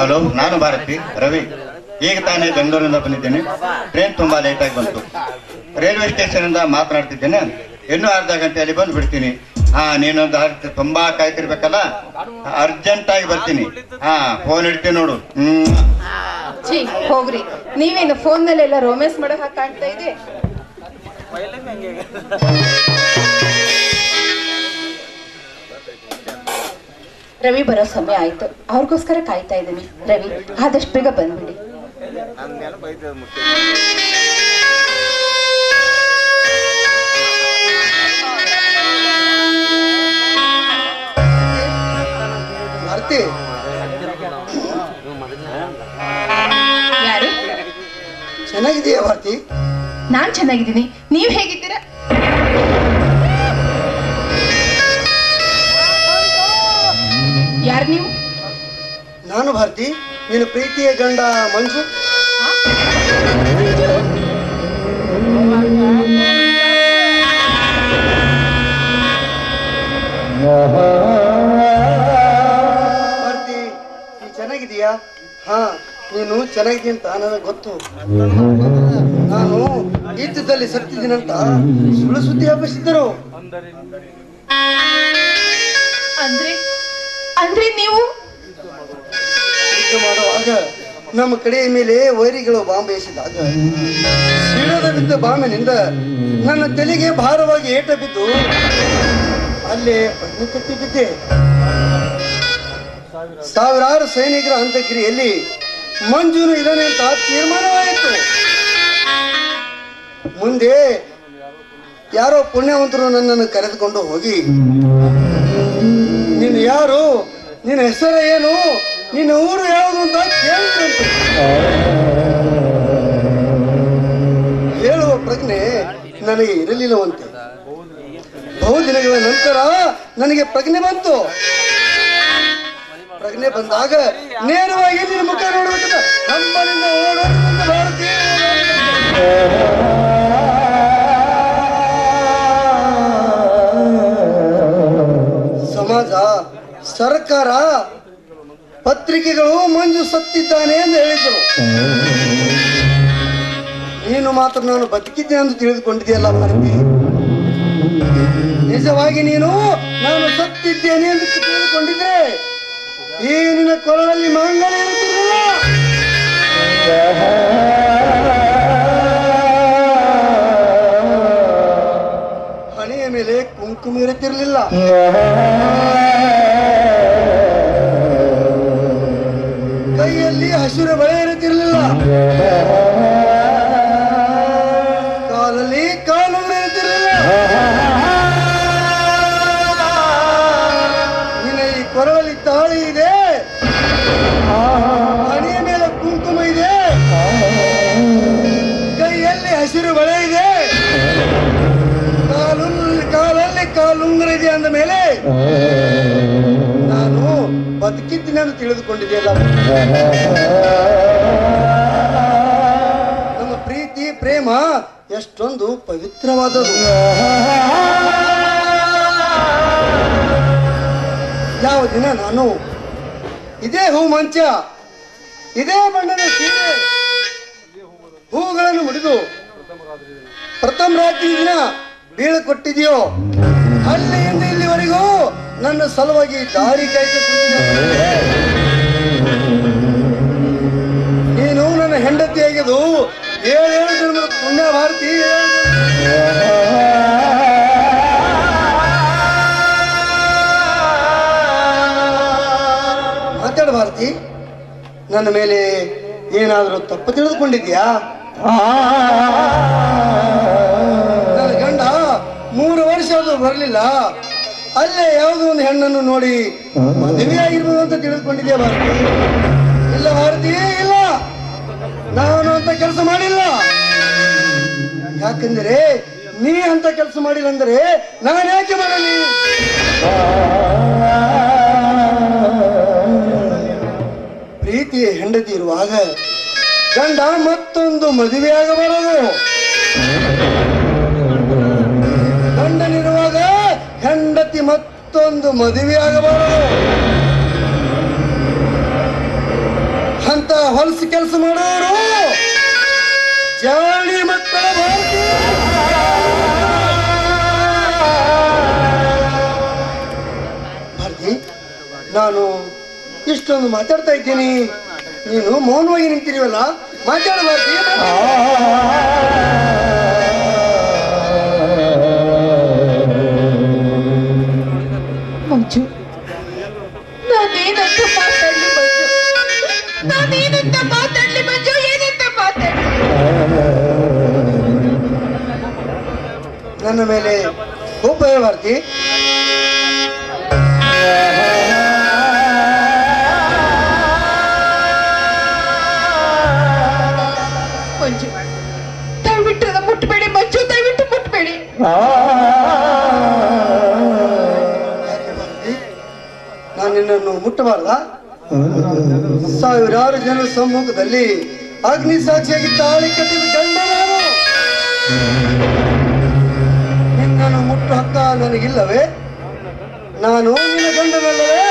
Speaker 7: ಹಲೋ, ನಾನು ಭಾರತಿ ರವಿ. ಈಗ ತಾನೇ ಬೆಂಗಳೂರಿನಿಂದ ಬಂದಿದ್ದೇನೆ. ಟ್ರೈನ್ ತುಂಬಾ ಲೇಟ್ ಆಗಿ ಬಂತು. ರೈಲ್ವೆ ಸ್ಟೇಷನ್ ಇಂದ ಮಾತನಾಡ್ತಿದ್ದೇನೆ. ಇನ್ನೂ ಅರ್ಧ ಗಂಟೆಯಲ್ಲಿ ಬಂದು ಬಿಡ್ತೀನಿ. ನೀನೊಂದು ತುಂಬಾ ಕಾಯ್ತಿರ್ಬೇಕಲ್ಲ, ಅರ್ಜೆಂಟ್ ಆಗಿ ಬರ್ತೀನಿ. ಫೋನ್ ಇಡ್ತೀನಿ ನೋಡು.
Speaker 2: ಛೀ, ಹೋಗ್ರಿ. ನೀವೇನು ಫೋನ್ ನಲ್ಲೆಲ್ಲ ರೊಮ್ಯಾನ್ಸ್ ಮಾಡೋ ಹಾಗೆ ಕಾಣ್ತಾ ಇದೆ. ರವಿ ಬರೋ ಸಮಯ ಆಯ್ತು. ಅವ್ರಿಗೋಸ್ಕರ ಕಾಯ್ತಾ ಇದ್ದೀನಿ. ರವಿ ಆದಷ್ಟು ಬೇಗ ಬಂದ್ಬಿಡಿ.
Speaker 3: ಭಾರತಿ,
Speaker 2: ಯಾರು?
Speaker 3: ಚೆನ್ನಾಗಿದೆಯಾ ಭಾರತಿ?
Speaker 2: ನಾನ್ ಚೆನ್ನಾಗಿದ್ದೀನಿ. ನೀವ್ ಹೇಗಿದ್ದೀರಾ? ಯಾರು ನೀವು?
Speaker 3: ನಾನು ಭಾರತಿ, ನಿನ್ನ ಪ್ರೀತಿಯ ಗಂಡ ಮಂಜು. ಭಾರತಿ, ನೀ ಚೆನ್ನಾಗಿದೀಯಾ? ನೀನು ಚೆನ್ನಾಗಿದ್ದೀನಿ ಅಂತ ನನಗೆ ಗೊತ್ತು. ನಾನು ಯುದ್ಧದಲ್ಲಿ ಸತ್ತಿದ್ದೀನಂತ ಸುಳ್ಳು ಸುದ್ದಿ ಹಬ್ಬಿಸಿದ್ದರು.
Speaker 2: ಅಂದ್ರೆ ನೀವು
Speaker 3: ಯುದ್ಧ ಮಾಡುವಾಗ ನಮ್ಮ ಕಡೆಯ ಮೇಲೆ ವೈರಿಗಳು ಬಾಂಬ್ ಬೇಯಿಸಿದಾಗ ಸಿಡಿದ ಬಿದ್ದ ಬಾಂಬಿನಿಂದ ನನ್ನ ತಲೆಗೆ ಭಾರವಾಗಿ ಏಟ ಬಿದ್ದು ಅಲ್ಲೇ ಪ್ರಜ್ಞೆ ತಪ್ಪಿ ಬಿದ್ದೆ. ಸಾವಿರಾರು ಸೈನಿಕರ ಅಂತ್ಯಕ್ರಿಯೆಯಲ್ಲಿ ಮಂಜುನು ಇದ್ದಾನೆ ಅಂತ ತೀರ್ಮಾನವಾಯಿತು. ಮುಂದೆ ಯಾರೋ ಪುಣ್ಯವಂತರು ನನ್ನನ್ನು ಕರೆದುಕೊಂಡು ಹೋಗಿ, ನೀನು ಯಾರು, ನಿನ್ನ ಹೆಸರು ಏನು, ನಿನ್ನ ಊರು ಯಾವುದು ಅಂತ ಕೇಳಿದಂತೆ. ಹೇಳುವ ಪ್ರಜ್ಞೆ ನನಗೆ ಇರಲಿಲ್ಲವಂತೆ. ಬಹುದಿನಗಳ ನಂತರ ನನಗೆ ಪ್ರಜ್ಞೆ ಬಂತು. ಪ್ರಜ್ಞೆ ಬಂದಾಗ ನೇರವಾಗಿ ನಿನ್ನ ಮುಖ ನೋಡಬೇಕಂತ ನಮ್ಮನಿಂದ ಓಡೋದು ಭಾರತೀಯ ಸಮಾಜ, ಸರ್ಕಾರ, ಪತ್ರಿಕೆಗಳು ಮಂಜು ಸತ್ತಿದ್ದಾನೆ ಎಂದು ಹೇಳಿದರು. ನೀನು ಮಾತ್ರ ನಾನು ಬದುಕಿದ್ದೆ ಎಂದು ತಿಳಿದುಕೊಂಡಿದೆಯಲ್ಲ ಭಾರತಿ. ನಿಜವಾಗಿ ನೀನು ನಾನು ಸತ್ತಿದ್ದೇನೆ ಎಂದು ತಿಳಿದುಕೊಂಡಿದ್ರೆ ಈ ನಿನ್ನ ಕೊರಳಲ್ಲಿ ಮಾಂಗಲ್ಯ ಇರುತ್ತಿರಲಿಲ್ಲ. ಹಣೆಯ ಮೇಲೆ ಕುಂಕುಮ ಇರುತ್ತಿರಲಿಲ್ಲ. ಹಸಿರು ಬಳೆ ಇರುತ್ತಿರಲಿಲ್ಲ, ಕಾಲಲ್ಲಿ ಕಾಲುಂಗುರ ಇರುತ್ತಿರಲಿಲ್ಲ. ನಿನ್ನ ಈ ಕೊರಳಲ್ಲಿ ತಾಳಿ ಇದೆ, ಹಣೆಯ ಮೇಲೆ ಕುಂಕುಮ ಇದೆ, ಕೈಯಲ್ಲಿ ಹಸಿರು ಬಳೆ ಇದೆ, ಕಾಲಲ್ಲಿ ಕಾಲುಂಗುರ ಇದೆ ಅಂದ ಮೇಲೆ ನಾನು ಬದುಕಿದ್ದೀನಿ ಅಂತ ತಿಳಿದುಕೊಂಡಿದೆಯಲ್ಲ. ನಮ್ಮ ಪ್ರೀತಿ ಪ್ರೇಮ ಎಷ್ಟೊಂದು ಪವಿತ್ರವಾದದ್ದು. ಯಾವ ದಿನ ನಾನು ಇದೇ ಹೂ ಮಂಚ, ಇದೇ ಬಣ್ಣದ ಸೀರೆ, ಹೂಗಳನ್ನು ಮುಡಿದು ಪ್ರಥಮ ರಾತ್ರಿ ದಿನ ಬೀಳಕೊಟ್ಟಿದೆಯೋ ಅಲ್ಲಿಂದ ಇಲ್ಲಿವರೆಗೂ ನನ್ನ ಸಲುವಾಗಿ ದಾರಿ ಕಾಯ್ದುಕೊಂಡಿದ್ದೆ. ನೀನು ನನ್ನ ಹೆಂಡತಿಯಾಗಿದ್ದು 7 ಜನ್ಮದ ಪುಣ್ಯ ಭಾರತಿ. ಮಾತಾಡ ಭಾರತಿ, ನನ್ನ ಮೇಲೆ ಏನಾದರೂ ತಪ್ಪು ತಿಳಿದುಕೊಂಡಿದ್ಯಾ? ನನ್ನ ಗಂಡ 3 ವರ್ಷ ಅದು ಬರಲಿಲ್ಲ, ಅಲ್ಲೇ ಯಾವುದೋ ಒಂದು ಹೆಣ್ಣನ್ನು ನೋಡಿ ಮದುವೆ ಆಗಿರ್ಬೋದು ಅಂತ ತಿಳಿದುಕೊಂಡಿದ್ಯಾ ಭಾರತಿ? ಇಲ್ಲ ಭಾರತಿ, ಇಲ್ಲ, ನಾನು ಅಂತ ಕೆಲಸ ಮಾಡಿಲ್ಲ. ಯಾಕಂದ್ರೆ ನೀ ಅಂತ ಕೆಲಸ ಮಾಡಿಲ್ಲ ಅಂದ್ರೆ ನಾನು ಯಾಕೆ ಮಾಡಲಿ? ಪ್ರೀತಿಯ ಹೆಂಡತಿ ಇರುವಾಗ ಗಂಡ ಮತ್ತೊಂದು ಮದುವೆ ಆಗಬಾರದು. ಗಂಡನಿರುವಾಗ ಹೆಂಡತಿ ಮತ್ತೊಂದು ಮದುವೆ ಆಗಬಾರದು. ಅಂತ ಹೊಲಸು ಕೆಲಸ ಮಾಡೋರು ಜಾಣಿ ಮಕ್ಕಳ ಭಾರತಿ. ಭಾರತಿ, ನಾನು ಇಷ್ಟೊಂದು ಮಾತಾಡ್ತಾ ಇದ್ದೀನಿ, ನೀನು ಮೌನವಾಗಿ ನಿಂತಿರುವಲ್ಲ, ಮಾತಾಡ ಭಾರತಿ.
Speaker 2: ಮಂಜು, ನಾನೇನಂತ ಮಾತಾಡ್ಲಿ ಮಂಜು, ನಾನೇನಂತ ಮಾತಾಡ್ಲಿ ಮಂಜು, ಏನಂತ ಮಾತಾಡ್ಲಿ?
Speaker 3: ನನ್ನ ಮೇಲೆ ಕೋಪ ಭಾರತಿ?
Speaker 2: ಮಂಜು, ದಯವಿಟ್ಟು ಮುಟ್ಬೇಡಿ ಮಂಜು, ದಯವಿಟ್ಟು ಮುಟ್ಬೇಡಿ.
Speaker 3: ನಾನು ನಿನ್ನನ್ನು ಮುಟ್ಟಬಾರ್ದ? ಸಾವಿರಾರು ಜನರ ಸಮ್ಮುಖದಲ್ಲಿ ಅಗ್ನಿ ಸಾಕ್ಷಿಯಾಗಿ ತಾಳಿ ಕಟ್ಟಿದ ಗಂಡ ನಾನು. ನಿನ್ನನ್ನು ಮುಟ್ಟು ಹಕ್ಕ ನನಗಿಲ್ಲವೇ? ನಾನು ನಿನ್ನ ಗಂಡನಲ್ಲವೇ?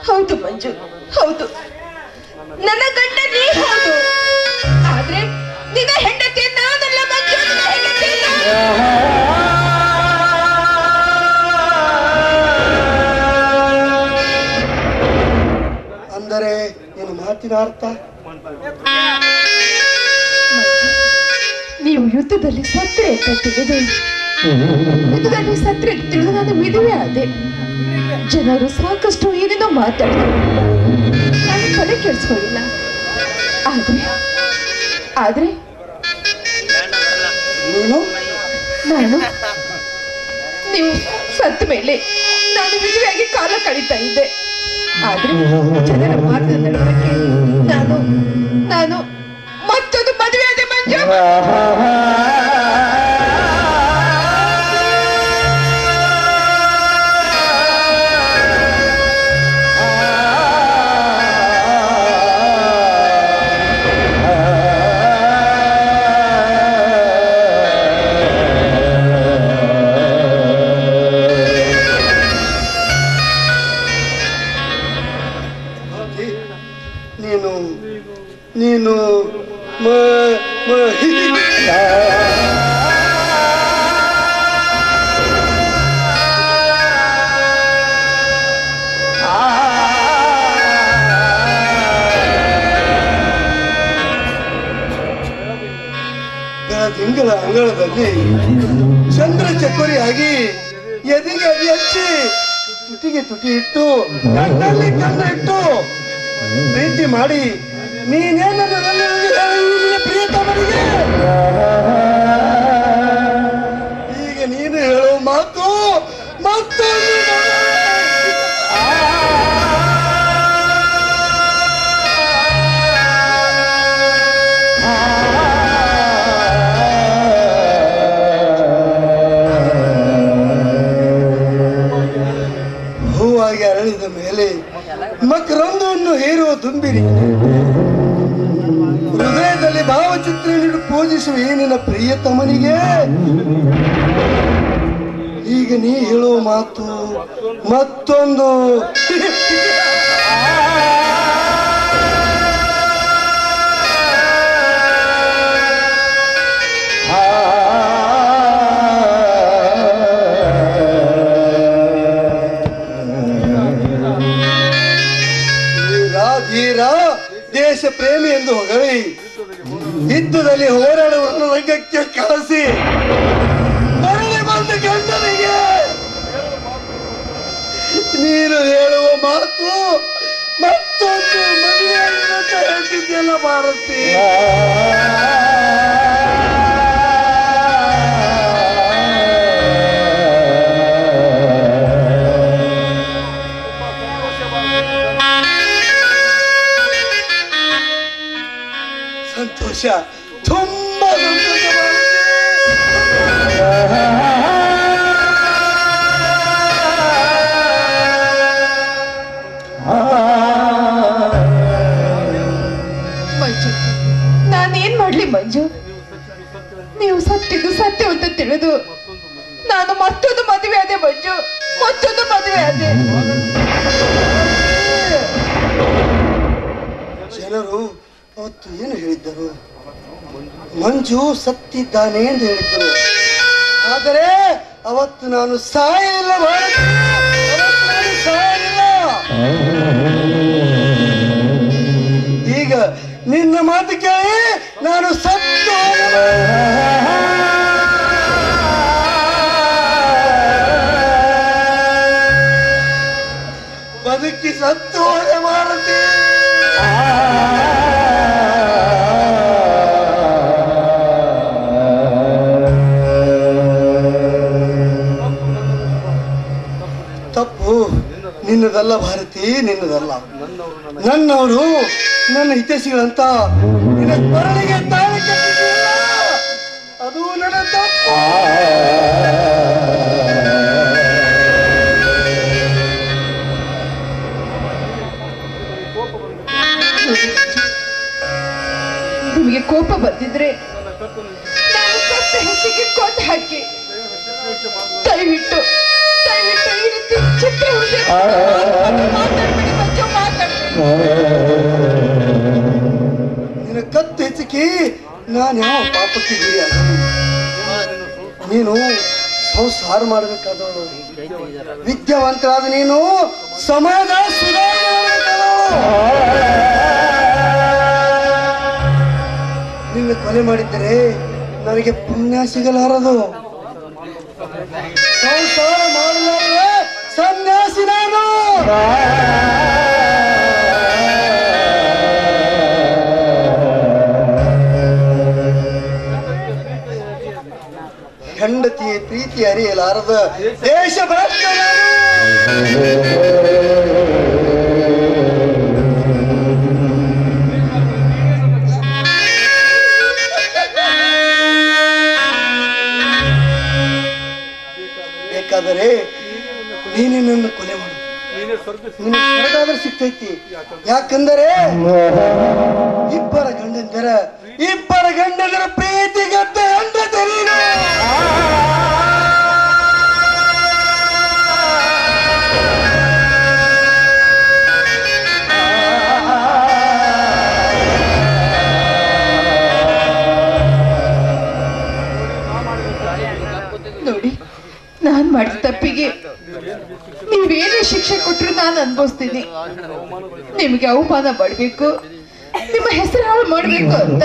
Speaker 2: ಹೌದು ಮಂಜು, ಹೌದು, ನನ್ನ ಗಂಡ ನೀ ಹೌದು. ಆದ್ರೆ ನಿನ್ನ ಹೆಂಡತಿ ನಾನಲ್ಲ ಮಂಜು, ನಿನ್ನ ಹೆಂಡತಿ
Speaker 3: ಅಂದರೆ ನಿನ್ನ ಮಾತಿನ ಅರ್ಥ?
Speaker 2: ನೀವು ಯುದ್ಧದಲ್ಲಿ ಸತ್ರೆ ಅಂತ ತಿಳಿದು, ಯುದ್ಧದಲ್ಲಿ ಸತ್ರೆ ತಿಳಿದು ನಾನು ವಿಧವೆ ಆದೆ. ಜನರು ಸಾಕಷ್ಟು ಏನೇನೋ ಮಾತಾಡಿದ್ರು, ನಾನು ತಲೆ ಕೆಡಿಸ್ಕೊಳ್ಳಿಲ್ಲ. ಆದ್ರೆ ನಾನು ನೀವು ಸತ್ತ ಮೇಲೆ ನಾನು ವಿಧವೆಯಾಗಿ ಕಾಲ ಕಳೀತಾ ಇದ್ದೆ. ಆದ್ರೆ ಜನರ ಮಾತಿನ ನಡುವಕ್ಕೆ ನಾನು ಮತ್ತೊಂದು ಮದುವೆ ಆದೆ ಮಂಜು.
Speaker 3: ನೀನು ತಿಂಗಳ ಅಂಗಳದಲ್ಲಿ ಚಂದ್ರ ಚಕೋರಿಯಾಗಿ ಎದೆಗೆ ಎದೆ ಹಚ್ಚಿ ತುಟಿಗೆ ತುಟಿ ಇಟ್ಟು ಕಣ್ಣಲ್ಲಿ ಕಣ್ಣು ಇಟ್ಟು ಪ್ರೀತಿ ಮಾಡಿ ನೀನೇನನ್ನು ಪ್ರಿಯತಮನಿಗೆ ಈಗ ನೀನು ಹೇಳೋ ಮಾತು ಮತ್ತೊಂದು ಹೂವಾಗಿ ಅರಳಿದ ಮೇಲೆ ಮಕರಂದವನ್ನು ಹೇರುವ ದುಂಬಿರಿ ಹೃದಯದಲ್ಲಿ ಭಾವಚಿತ್ರ ನೀಡಿ ಪೂಜಿಸುವ ನಿನ್ನ ಪ್ರಿಯತಮನಿಗೆ ಈಗ ನೀ ಹೇಳೋ ಮಾತು ಮತ್ತೊಂದು ದೇಶ ಪ್ರೇಮಿ ಎಂದು ಹೊಗಳಿ ಯುದ್ಧದಲ್ಲಿ ಹೋರಾಡುವವರನ್ನು ರಂಗಕ್ಕೆ ಕಳಿಸಿ ಮರಳಿ ಬಂದ ಗಂಡನಿಗೆ ನೀನು ಹೇಳುವ ಮಾತು ಮತ್ತೊಂದು ಮದುವೆ ಹೇಳ್ತಿದ್ದೆಲ್ಲ ಭಾರತಿ ಸಂತೋಷ ತುಂಬಾ ಸಂತೋಷ
Speaker 2: ಮಂಜು, ನಾನೇನ್ ಮಾಡ್ಲಿ ಮಂಜು? ನೀವು ಸತ್ತಿದ್ದು ಸತ್ಯ ಅಂತ ತಿಳಿದು ನಾನು ಮತ್ತೊಂದು ಮದುವೆ ಆದೆ ಮಂಜು, ಮತ್ತೊಂದು ಮದುವೆ ಆದೆ.
Speaker 3: ಜನರು ಅವತ್ತು ಏನು ಹೇಳಿದ್ದರು? ಮಂಜು ಸತ್ತಿದ್ದಾನೆ ಎಂದು ಹೇಳಿದ್ದರು. ಆದರೆ ಅವತ್ತು ನಾನು ಸಾಯಲಿಲ್ಲ, ಸಾಯಲಿಲ್ಲ. ಈಗ ನಿನ್ನ ಮಾತು ಕೇಳಿ ನಾನು ಸತ್ತು ಬದುಕಿ ಸತ್ತು ಹೋದೆ ಮಾಡುತ್ತೆ. ತಪ್ಪು ನಿನ್ನದಲ್ಲ ಭಾರತಿ, ನಿನ್ನದಲ್ಲ. ನನ್ನವರು ನನ್ನ ಹಿತೈಷಿಗಳಂತ ನಿನ್ನ ಸ್ಮರಣೆಗೆ ತಾಳಿ ಕಟ್ಟಿದ್ದಿಲ್ಲ, ಅದು ನನ್ನ ತಪ್ಪು.
Speaker 2: ನಿಮಗೆ ಕೋಪ ಬಂದಿದ್ರೆ ನಾನು ಸತ್ತ ಹೆಸರಿಗೆ ಕೊಂದು ಹಾಕಿ ದಯವಿಟ್ಟು ದಯವಿಟ್ಟು ಈ ರೀತಿ ಚಿತ್ರ ಮಾತಾಡ್ಬೇಡಿ ಮಂಜು, ಮಾತಾಡ್ಬೇಡಿ.
Speaker 3: ನಿನ್ನ ಕತ್ತು ಹೆಚ್ಚಿಕೆ ನಾನು ಯಾವ ಪಾಪಕ್ಕೆ ಗುರಿಯಾಗ? ನೀನು ಸಂಸಾರ ಮಾಡಬೇಕಾದವಳು, ವಿದ್ಯಾವಂತರಾದ ನೀನು ಸಮಾಜ ಸುಧಾರಣೆ ಮಾಡಬೇಕಾದವಳು. ನಿನ್ನ ಕೊಲೆ ಮಾಡಿದ್ದರೆ ನನಗೆ ಪುಣ್ಯ ಸಿಗಲಾರದು. ಸಂಸಾರ ಮಾಡಲಾರದೆ ಸನ್ಯಾಸಿ ನಾನು. ಹೆಂಡತಿಯ ಪ್ರೀತಿ ಅರಿಯಲಾರದ ದೇಶ ಭ್ರಷ್ಟ ನಾನು. ಬೇಕಾದರೆ ನೀನೇ ನನ್ನ ಕೊಲೆ ಮಾಡು, ನಿನ್ನ ಸ್ವರ್ಗಾದ್ರೆ ಸಿಗ್ತೈತಿ. ಯಾಕಂದರೆ ಇಬ್ಬರ ಗಂಡಂದರ ಪ್ರೀತಿಗದ್ದ ಹೆಂಡತಿ ನೀನು.
Speaker 2: ನೋಡಿ, ನಾನ್ ಮಾಡಿದ ತಪ್ಪಿಗೆ ನೀವೇನೇ ಶಿಕ್ಷೆ ಕೊಟ್ಟರು ನಾನು ಅನ್ಭವಿಸ್ತೀನಿ. ನಿಮಗೆ ಅವಮಾನ ಮಾಡಬೇಕು, ನಿಮ್ಮ ಹೆಸರು ಹಾಳು ಮಾಡಬೇಕು ಅಂತ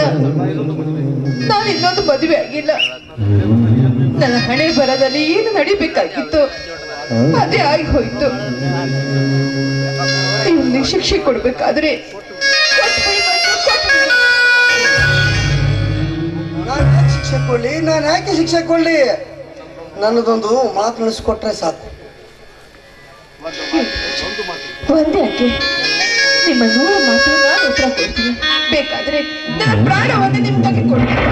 Speaker 2: ನಾನು ಇನ್ನೊಂದು ಮದುವೆ ಆಗಿಲ್ಲ. ನನ್ನ ಹಣೆ ಬರದಲ್ಲಿ ಏನು ನಡಿಬೇಕಾಗಿತ್ತು ಅದೇ ಆಗಿ ಹೋಯ್ತು. ಇವನಿಗೆ ಶಿಕ್ಷೆ ಕೊಡ್ಬೇಕಾದ್ರೆ
Speaker 3: ನಾನು ಯಾಕೆ ಶಿಕ್ಷೆ ಕೊಡ್ಲಿ? ನಾನು ಯಾಕೆ ಶಿಕ್ಷೆ ಕೊಡ್ಲಿ? ನನ್ನದೊಂದು ಮಾತು ನಡೆಸಿಕೊಟ್ರೆ ಸಾಕು.
Speaker 2: ಒಂದೇ ಯಾಕೆ ನಿಮ್ಮ 100 ಮಾತು ನಾನು ಉತ್ತರ ಕೊಡ್ತೀನಿ. ಬೇಕಾದ್ರೆ ನನ್ನ ಪ್ರಾಣವನ್ನು ನಿಮ್ಗಾಗಿ ಕೊಡ್ತೀನಿ.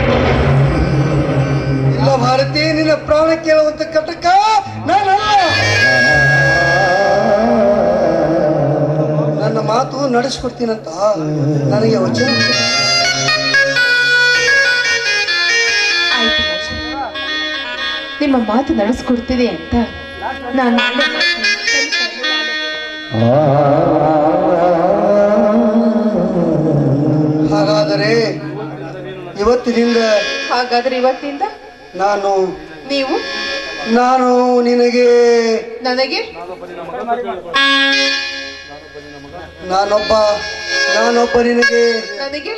Speaker 3: ಇಲ್ಲ ಭಾರತಿ, ನಿನ್ನ ಪ್ರಾಣ ಕೇಳುವಂತ ಕಟಕ ನಾನಲ್ಲ. ನನ್ನ ಮಾತು ನಡೆಸ್ಕೊಡ್ತೀನಂತ ನನಗೆ ವಚನ.
Speaker 2: ಆಯ್ತು, ನಿಮ್ಮ ಮಾತು ನಡೆಸ್ಕೊಡ್ತೀನಿ ಅಂತ ನಾನು
Speaker 3: ಹಾಗಾದರೆ
Speaker 2: ಇವತ್ತಿನಿಂದ
Speaker 3: ನಾನು ನಿನಗೆ
Speaker 2: ನನಗೆ
Speaker 3: ನಾನೊಬ್ಬ ನಿನಗೆ
Speaker 2: ನನಗೆ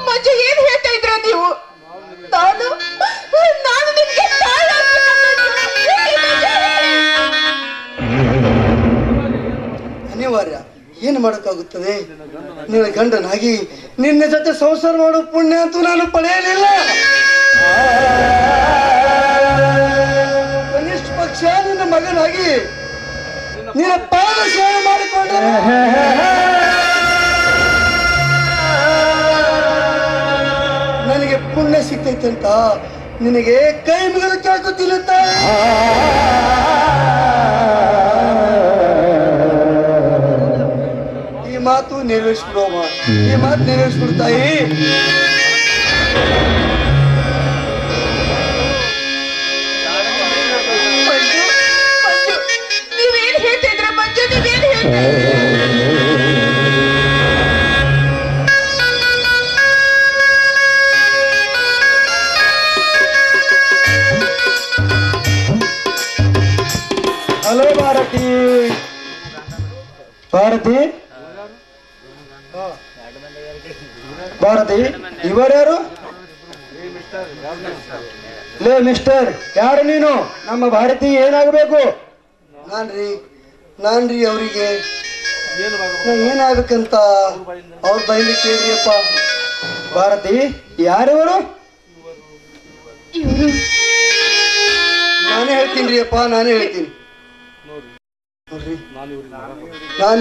Speaker 2: ಮಂಜು ಏನ್ ಹೇಳ್ತಾ ಇದ್ರ ನೀವು? ನಾನು ನಿಮ್ಗೆ
Speaker 3: ಅನಿವಾರ್ಯ. ಏನು ಮಾಡೋಕ್ಕಾಗುತ್ತದೆ? ನಿನ್ನ ಗಂಡನಾಗಿ ನಿನ್ನ ಜೊತೆ ಸಂಸಾರ ಮಾಡೋ ಪುಣ್ಯ ಅಂತೂ ನಾನು ಪಡೆಯಲಿಲ್ಲ. ಕನಿಷ್ಠ ಪಕ್ಷ ನಿನ್ನ ಮಗನಾಗಿ ನಿನ್ನ ಪಾದ ಸೇವೆ ಮಾಡಿಕೊಂಡೆ ನನಗೆ ಪುಣ್ಯ ಸಿಗ್ತೈತೆ ಅಂತ ನಿನಗೆ ಕೈ ಮುಗಿದು ಕೇಳ್ಕೊತೀನಿ ತಾಯಿ. ಈ ಮಾತು ನೆರವೇರಿಸ್ಬಿಡೋಮ್ಮ, ಈ ಮಾತು ನೆರವೇರಿಸ್ಬಿಡ್ತಾಯಿ.
Speaker 2: ನೀವೇನ್ ಹೇಳ್ತಿದ್ರ ಮಂಜು? ನೀವೇನ್ ಹೇಳ್ತಾ
Speaker 3: ಹಲೋ ಭಾರತಿ. ಭಾರತಿ ಇವರ್ಯಾರು? ಲೇ ಮಿಸ್ಟರ್, ಯಾರು ನೀನು? ನಮ್ಮ ಭಾರತಿ ಏನಾಗಬೇಕು? ನಾನ್ರಿ ಅವರಿಗೆ ಏನಾಗಬೇಕಂತ ಅವ್ರ ಬೈಲಿ ಕೇಳ್ರಿಯಪ್ಪ. ಭಾರತಿ ಯಾರಿವರು? ನಾನೇ ಹೇಳ್ತೀನಿ ಅಪ್ಪ, ನಾನೇ ಹೇಳ್ತೀನಿ. ನೋಡ್ರಿ, ನಾನು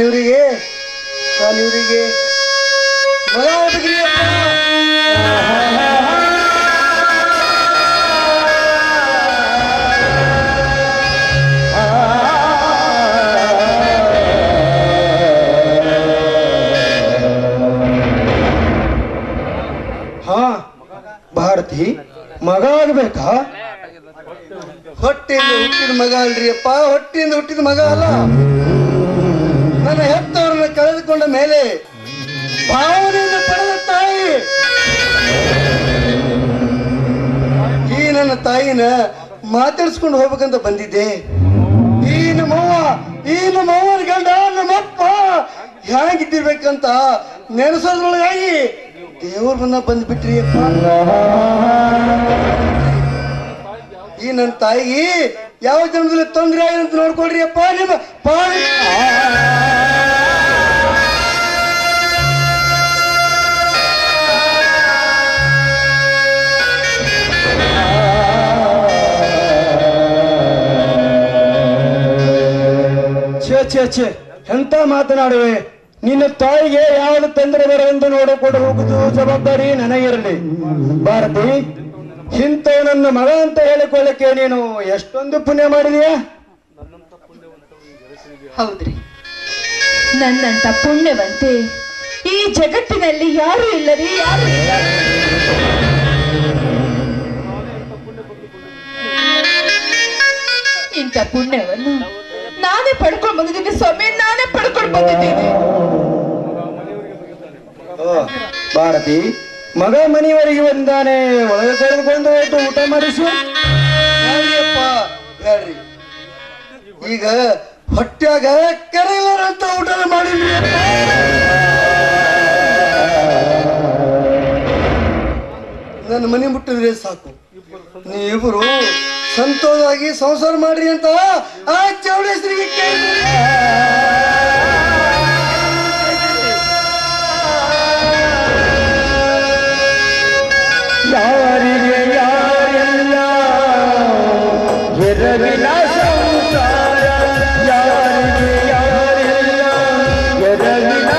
Speaker 3: ಇವರಿಗೆ ಮಗ ಆಗ್ಬೇಕ್ರಿ ಅಪ್ಪ. ಹಾ ಭಾರತಿ, ಮಗ ಆಗ್ಬೇಕಾ? ಹೊಟ್ಟೆಯಿಂದ ಹುಟ್ಟಿದ ಮಗ ಅಲ್ರಿ ಅಪ್ಪ, ಹೊಟ್ಟೆಯಿಂದ ಹುಟ್ಟಿದ ಮಗ ಅಲ್ಲ. ನನ್ನ ಹೆತ್ತವರನ್ನ ಕಳೆದುಕೊಂಡ ಮೇಲೆ ಭಾವನೆಯಿಂದ ಪಡೆದ ತಾಯಿ. ಈ ನನ್ನ ತಾಯಿನ ಮಾತಾಡಿಸ್ಕೊಂಡು ಹೋಗ್ಬೇಕಂತ ಬಂದಿದ್ದೆ. ಈ ನಮ್ಮವ್ವನ ಗಂಡ ನಮ್ಮಪ್ಪ ಹೇಗಿದ್ದಿರ್ಬೇಕಂತ ನೆನೆಸೋದ್ರೊಳಗಾಗಿ ದೇವ್ರನ್ನ ಬಂದ್ಬಿಟ್ರಿ ಅಪ್ಪ. ಈ ನನ್ನ ತಾಯಿಗೆ ಯಾವ ಜನ್ಮದಲ್ಲಿ ತೊಂದರೆ ಆಗಿರಂತ ನೋಡ್ಕೊಳ್ರಿ ಅಪ್ಪ. ನಿಮ್ಮ ಛೇ ಎಂತ ಮಾತನಾಡುವೆ? ನಿನ್ನ ತಾಯಿಗೆ ಯಾವುದು ತೊಂದರೆ ಬರುವಂತ ನೋಡಿಕೊಂಡು ಹೋಗುದು ಜವಾಬ್ದಾರಿ ನನಗಿರಲಿ. ಭಾರತಿ, ಇಂಥ ನನ್ನ ಮಗ ಅಂತ ಹೇಳಿಕೊಳ್ಳಕ್ಕೆ ನೀನು ಎಷ್ಟೊಂದು ಪುಣ್ಯ ಮಾಡಿದೀಯಾ?
Speaker 2: ಹೌದ್ರಿ, ನನ್ನಂತ ಪುಣ್ಯವಂತೆ ಈ ಜಗತ್ತಿನಲ್ಲಿ ಯಾರು ಇಲ್ಲರಿ, ಯಾರು ಇಲ್ಲ. ಇಂಥ ಪುಣ್ಯವನ್ನು ನಾನೇ ಪಡ್ಕೊಂಡು ಬಂದಿದ್ದೀನಿ ಸ್ವಾಮಿ, ನಾನೇ ಪಡ್ಕೊಂಡು ಬಂದಿದ್ದೀನಿ.
Speaker 3: ಭಾರತಿ, ಮಗ ಮನೆಯವರೆಗೆ ಬಂದಾನೆ, ಒಳಗೆ ಕರೆದುಕೊಂಡು ಹೋಯ್ತು ಊಟ ಮಾಡಿಸು. ಈಗ ಹೊಟ್ಯಾಗ ಕರೆಯಲಾರಂತ ಊಟ ಮಾಡಿದ್ರಿ. ನನ್ನ ಮನೆ ಮುಟ್ಟಿದ್ರೆ ಸಾಕು, ನೀವಿಬ್ರು ಸಂತೋಷವಾಗಿ ಸಂಸಾರ ಮಾಡ್ರಿ ಅಂತ ಆ ಚೌಡೇಶ್ವರಿಗೆ ಕೇಳಿದ್ರಿ. ಯಾರಿಗೆ ಯಾರೆಲ್ಲ ಎರವಿನ ಸಂಸಾರ, ಯಾರಿಗೆ ಯಾರೆಲ್ಲ ಎರವಿನ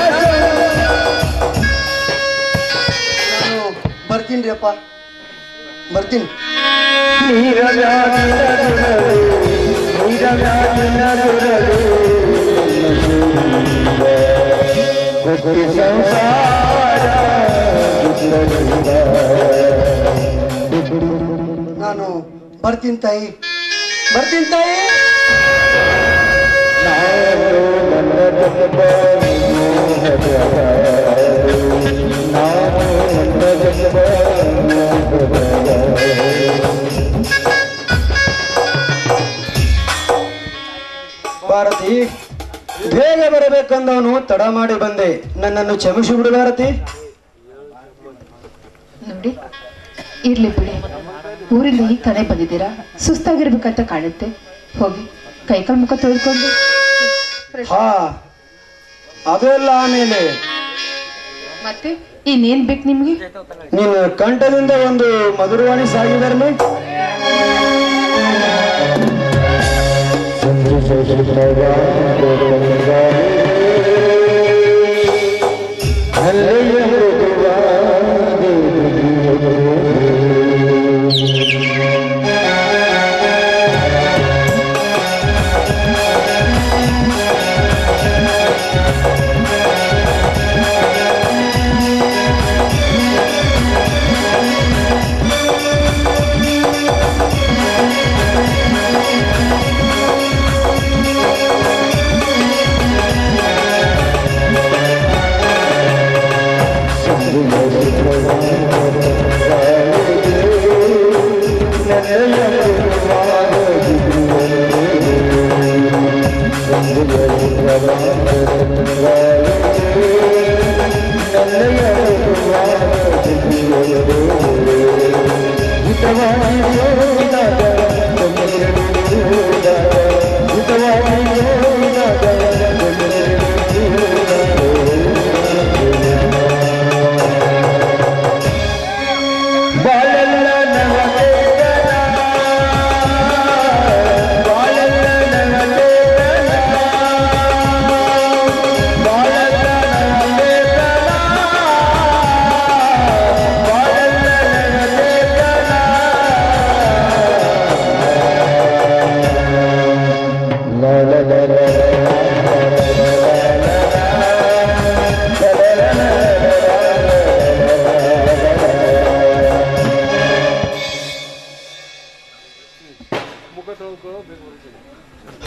Speaker 3: ನಾನು ಬರ್ತೀನಿ ಅಪ್ಪ, ಬರ್ತೀನಿ. ನಾನು ಬರ್ತೀನಿ ತಾಯಿ, ಬರ್ತೀನಿ ತಾಯಿ. ಭಾರತಿ, ಬೇಗ ಬರಬೇಕಂದವನು ತಡ ಮಾಡಿ ಬಂದೆ, ನನ್ನನ್ನು ಕ್ಷಮಿಸಿ ಬಿಡು ಭಾರತಿ.
Speaker 2: ನೋಡಿ, ಇರ್ಲಿ ಬಿಡಿ, ಊರಿಂದ ಈಗ ತಾನೇ ಬಂದಿದ್ದೀರಾ, ಸುಸ್ತಾಗಿರ್ಬೇಕಂತ ಕಾಣುತ್ತೆ. ಹೋಗಿ ಕೈಕಾಲು ಮುಖ ತೊಳ್ಕೊಂಡು.
Speaker 3: ಹಾ, ಅದೆಲ್ಲ ಆಮೇಲೆ.
Speaker 2: ಮತ್ತೆ ಇನ್ನೇನ್ ಬೇಕು ನಿಮ್ಗೆ?
Speaker 3: ನಿನ್ನ ಕಂಠದಿಂದ ಒಂದು ಮಧುರವಾಣಿ ಸಾಗಿದರನೇ.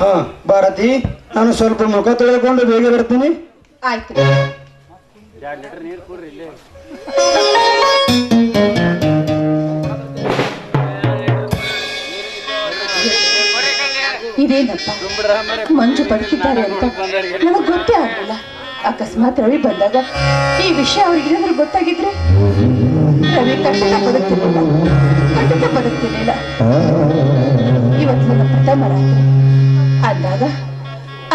Speaker 3: ಹಾ ಭಾರತಿ, ನಾನು ಸ್ವಲ್ಪ ಮುಖ ತೊಳೆದುಕೊಂಡು ಬೇಗ ಬರ್ತೀನಿ.
Speaker 2: ಆಯ್ತು. ಇದೇನಪ್ಪ, ಮಂಜು ಬದುಕಿದ್ದಾರೆ ಅಂತ ನನಗೆ ಗೊತ್ತೇ ಆಗಲಿಲ್ಲ. ಅಕಸ್ಮಾತ್ ರವಿ ಬಂದಾಗ ಈ ವಿಷಯ ಅವ್ರಿಗೆ ಏನಾದ್ರೂ ಗೊತ್ತಾಗಿದ್ರೆ ರವಿ ಖಂಡಿತ ಬದುಕ್ತಿರ್ಲಿಲ್ಲ. ಇವತ್ತು ನನ್ನ ಪ್ರಥಮ ರಾತ್ರಿ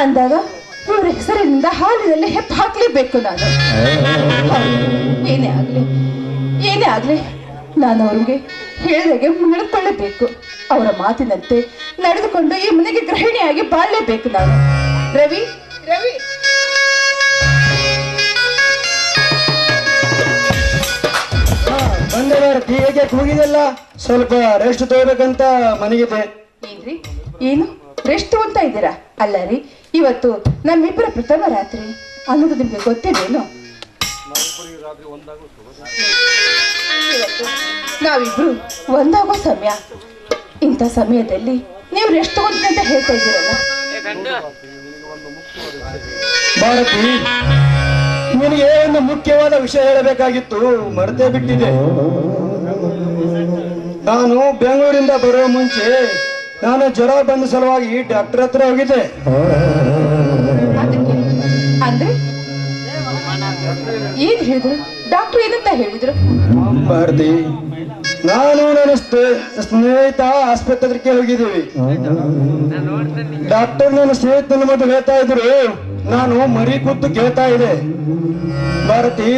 Speaker 2: ಅಂದಾಗ ಇವ್ರ ಹೆಸರಿನಿಂದ ಹಾಲಿನಲ್ಲಿ ಹೆಪ್ಪು ಹಾಕ್ಲೇಬೇಕು ನಾನು. ಏನೇ ಆಗ್ಲಿ ನಾನು ಅವ್ರಿಗೆ ಹೇಳಿದಾಗೆ ನಡೆದುಕೊಳ್ಳಬೇಕು. ಅವರ ಮಾತಿನಂತೆ ನಡೆದುಕೊಂಡು ಈ ಮನೆಗೆ ಗೃಹಿಣಿಯಾಗಿ ಬಾಳಲೇಬೇಕು ನಾನು. ರವಿ ರವಿ
Speaker 3: ಬಂದೆ ಭಾರತಿ, ಹೇಗೆ ಕೂಗಿದೆಲ್ಲ? ಸ್ವಲ್ಪ ರೆಸ್ಟ್ ತಗೋಬೇಕಂತ ಮನೆಗಿದೆ.
Speaker 2: ಏನ್ರಿ, ಏನು ರೆಸ್ಟ್ ಅಂತ ಇದ್ದೀರಾ? ಅಲ್ಲ ರೀ, ಇವತ್ತು ನಮ್ಮಿಬ್ಬರ ಪ್ರಥಮ ರಾತ್ರಿ ಅನ್ನೋದು ನಿಮ್ಗೆ ಗೊತ್ತಿದೇನು? ನಾವಿಬ್ರು ಒಂದಾಗೋ ಸಮಯ. ಇಂಥ ಸಮಯದಲ್ಲಿ ನೀವು ರೆಸ್ಟ್ ತಗೊಂಡ್ರಿ ಅಂತ ಹೇಳ್ತಾ ಇದ್ದೀರಲ್ಲ
Speaker 3: ಭಾರತಿ, ನಿನಗೆ ಒಂದು ಮುಖ್ಯವಾದ ವಿಷಯ ಹೇಳಬೇಕಾಗಿತ್ತು, ಮರೆತೇ ಬಿಟ್ಟಿದೆ. ನಾನು ಬೆಂಗಳೂರಿಂದ ಬರುವ ಮುಂಚೆ ನಾನು ಜ್ವರ ಬಂದ ಸಲುವಾಗಿ ಡಾಕ್ಟರ್ ಹತ್ರ ಹೋಗಿದ್ದೆ.
Speaker 2: ಅದಕ್ಕೆ ಅಂದ್ರೆ ಏನ್ ಹೇಳಿದ್ರು ಡಾಕ್ಟರ್? ಏನಂತ ಹೇಳಿದ್ರು?
Speaker 3: ಭಾರತಿ, ನಾನು ನನ್ನ ಸ್ನೇಹಿತ ಆಸ್ಪತ್ರೆಗೆ ಹೋಗಿದ್ದೀವಿ. ಡಾಕ್ಟರ್ ನನ್ನ ಸ್ನೇಹಿತನ ಮತ್ತೆ ಹೇಳ್ತಾ ಇದ್ರು, ನಾನು ಮರಿ ಕೂತು ಕೇಳ್ತಾ ಇದೆ. ಭಾರತಿ,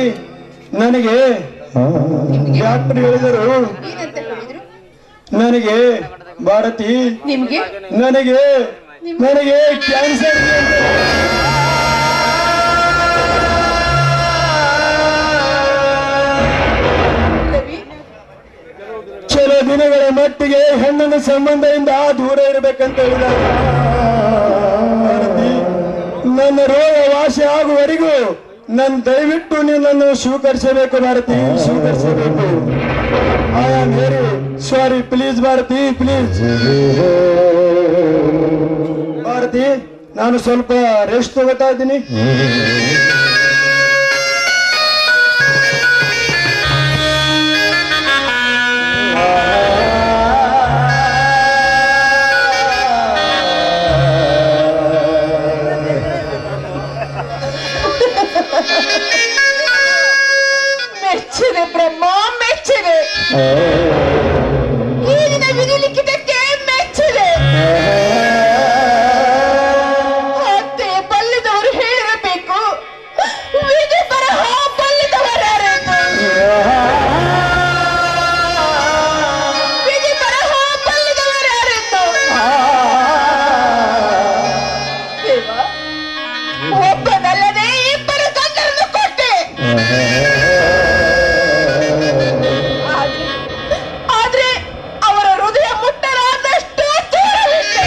Speaker 3: ನನಗೆ ಡಾಕ್ಟರ್ ಹೇಳಿದರು,
Speaker 2: ಏನಂತ ಹೇಳಿದ್ರು
Speaker 3: ನನಗೆ ಭಾರತಿ
Speaker 2: ನಿಮ್ಗೆ?
Speaker 3: ನನಗೆ ಕ್ಯಾನ್ಸರ್ ಇದೆ ಅಂತ. ಕೆಲವು ದಿನಗಳ ಮಟ್ಟಿಗೆ ಹೆಣ್ಣಿನ ಸಂಬಂಧದಿಂದ ದೂರ ಇರಬೇಕಂತ ಹೇಳಿದ್ದಾರೆ. ಭಾರತಿ, ನನ್ನ ರೋಗ ವಾಸಿ ಆಗುವವರೆಗೂ ದಯವಿಟ್ಟು ನಿನ್ನನ್ನು ಸ್ವೀಕರಿಸಬೇಕು ಭಾರತಿ, ಸ್ವೀಕರಿಸಬೇಕು. I am very sorry, please Bharathi, please. Bharathi, ನಾನು ಸ್ವಲ್ಪ ರೆಸ್ಟ್ ತಗೋತಾ ಇದ್ದೀನಿ.
Speaker 2: ಮೆಚ್ಚಿದೆ ಬ್ರಹ್ಮ, ಮೆಚ್ಚಿದೆ. ಈಗಿನ ವಿಧಿ ಲಿಖಿತಕ್ಕೆ ಮೆಚ್ಚಿದೆ. ಅತ್ತೆ ಬಲ್ಲಿದವರು ಹೇಳಿರಬೇಕು, ವಿಧಿ ಬರಹ ಬಲ್ಲಿದವರಾರೆಂದು. ವಿಧಿ ಬರಹ ಬಲ್ಲಿದವರಾರೆಂದು. ದೇವ, ಒಬ್ಬನಲ್ಲದೆ ಇಬ್ಬರು ಗಂಡರನ್ನು ಕೊಟ್ಟೆ. ಆದ್ರೆ ಅವರ ಹೃದಯ ಮುಟ್ಟಲಾದಷ್ಟು ದೂರವಿಟ್ಟೆ.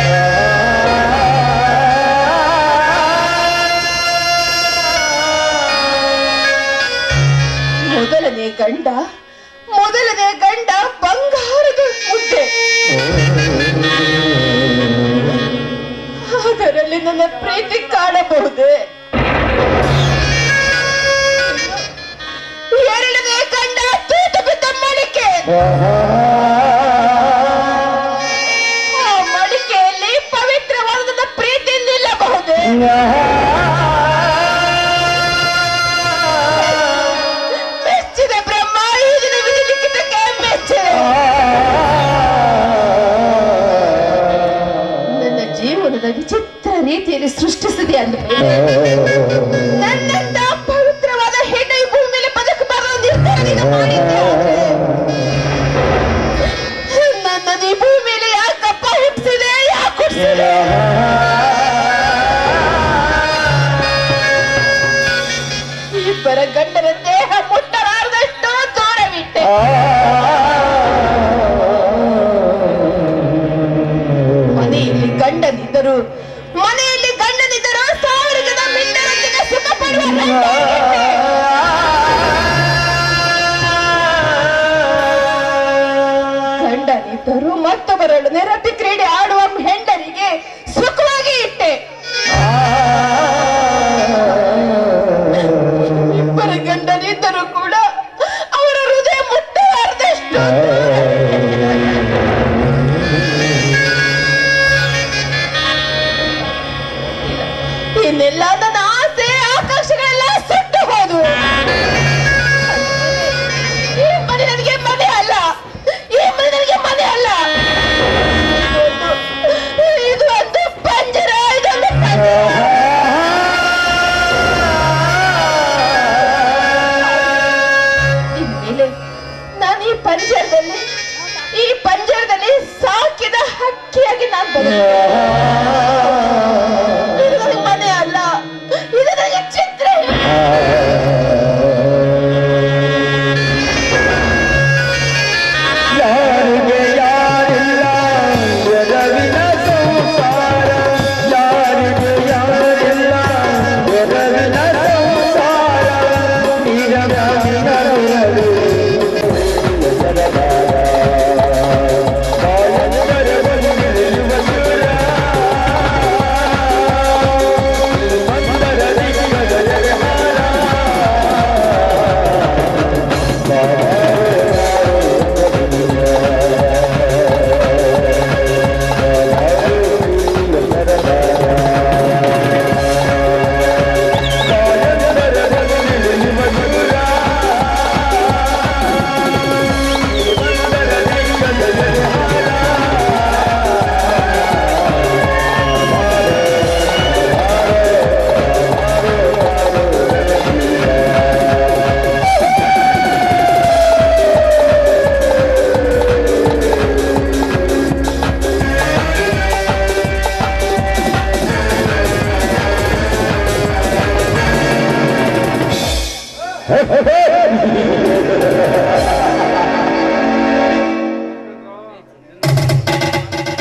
Speaker 2: ಮೊದಲನೇ ಗಂಡ ಬಂಗಾರದ ಮುದ್ದೆ. ಅದರಲ್ಲಿ ನನ್ನ ಪ್ರೀತಿ ಕಾಣಬಹುದೇ? ಎರಡನೇ ಗಂಡ ತೂತು ಬಿದ್ದ ಮಡಿಕೆ. ಆ ಮಡಿಕೆಯಲ್ಲಿ ಪವಿತ್ರವಾದ ನನ್ನ ಪ್ರೀತಿ ನಿಲ್ಲಬಹುದೇ? ಮೆಚ್ಚಿದೆ ಬ್ರಹ್ಮ, ಈಗಿನ ವಿಧಿ ಲಿಖಿತಕ್ಕೆ ಮೆಚ್ಚಿದೆ. ನನ್ನ ಜೀವನದ ವಿಚಿತ್ರ ರೀತಿಯಲ್ಲಿ ಸೃಷ್ಟಿಸಿದೆ ಅಂದಮೇಲೆ ನನ್ನಂತ ಪವಿತ್ರವಾದ ಹೆಣ್ಣು ಈ ಭೂಮಿಯಲ್ಲಿ ಬದುಕಬಾರದು ನಿರ್ಧಾರ ನೀನು ಮಾಡಿದ್ದೆ.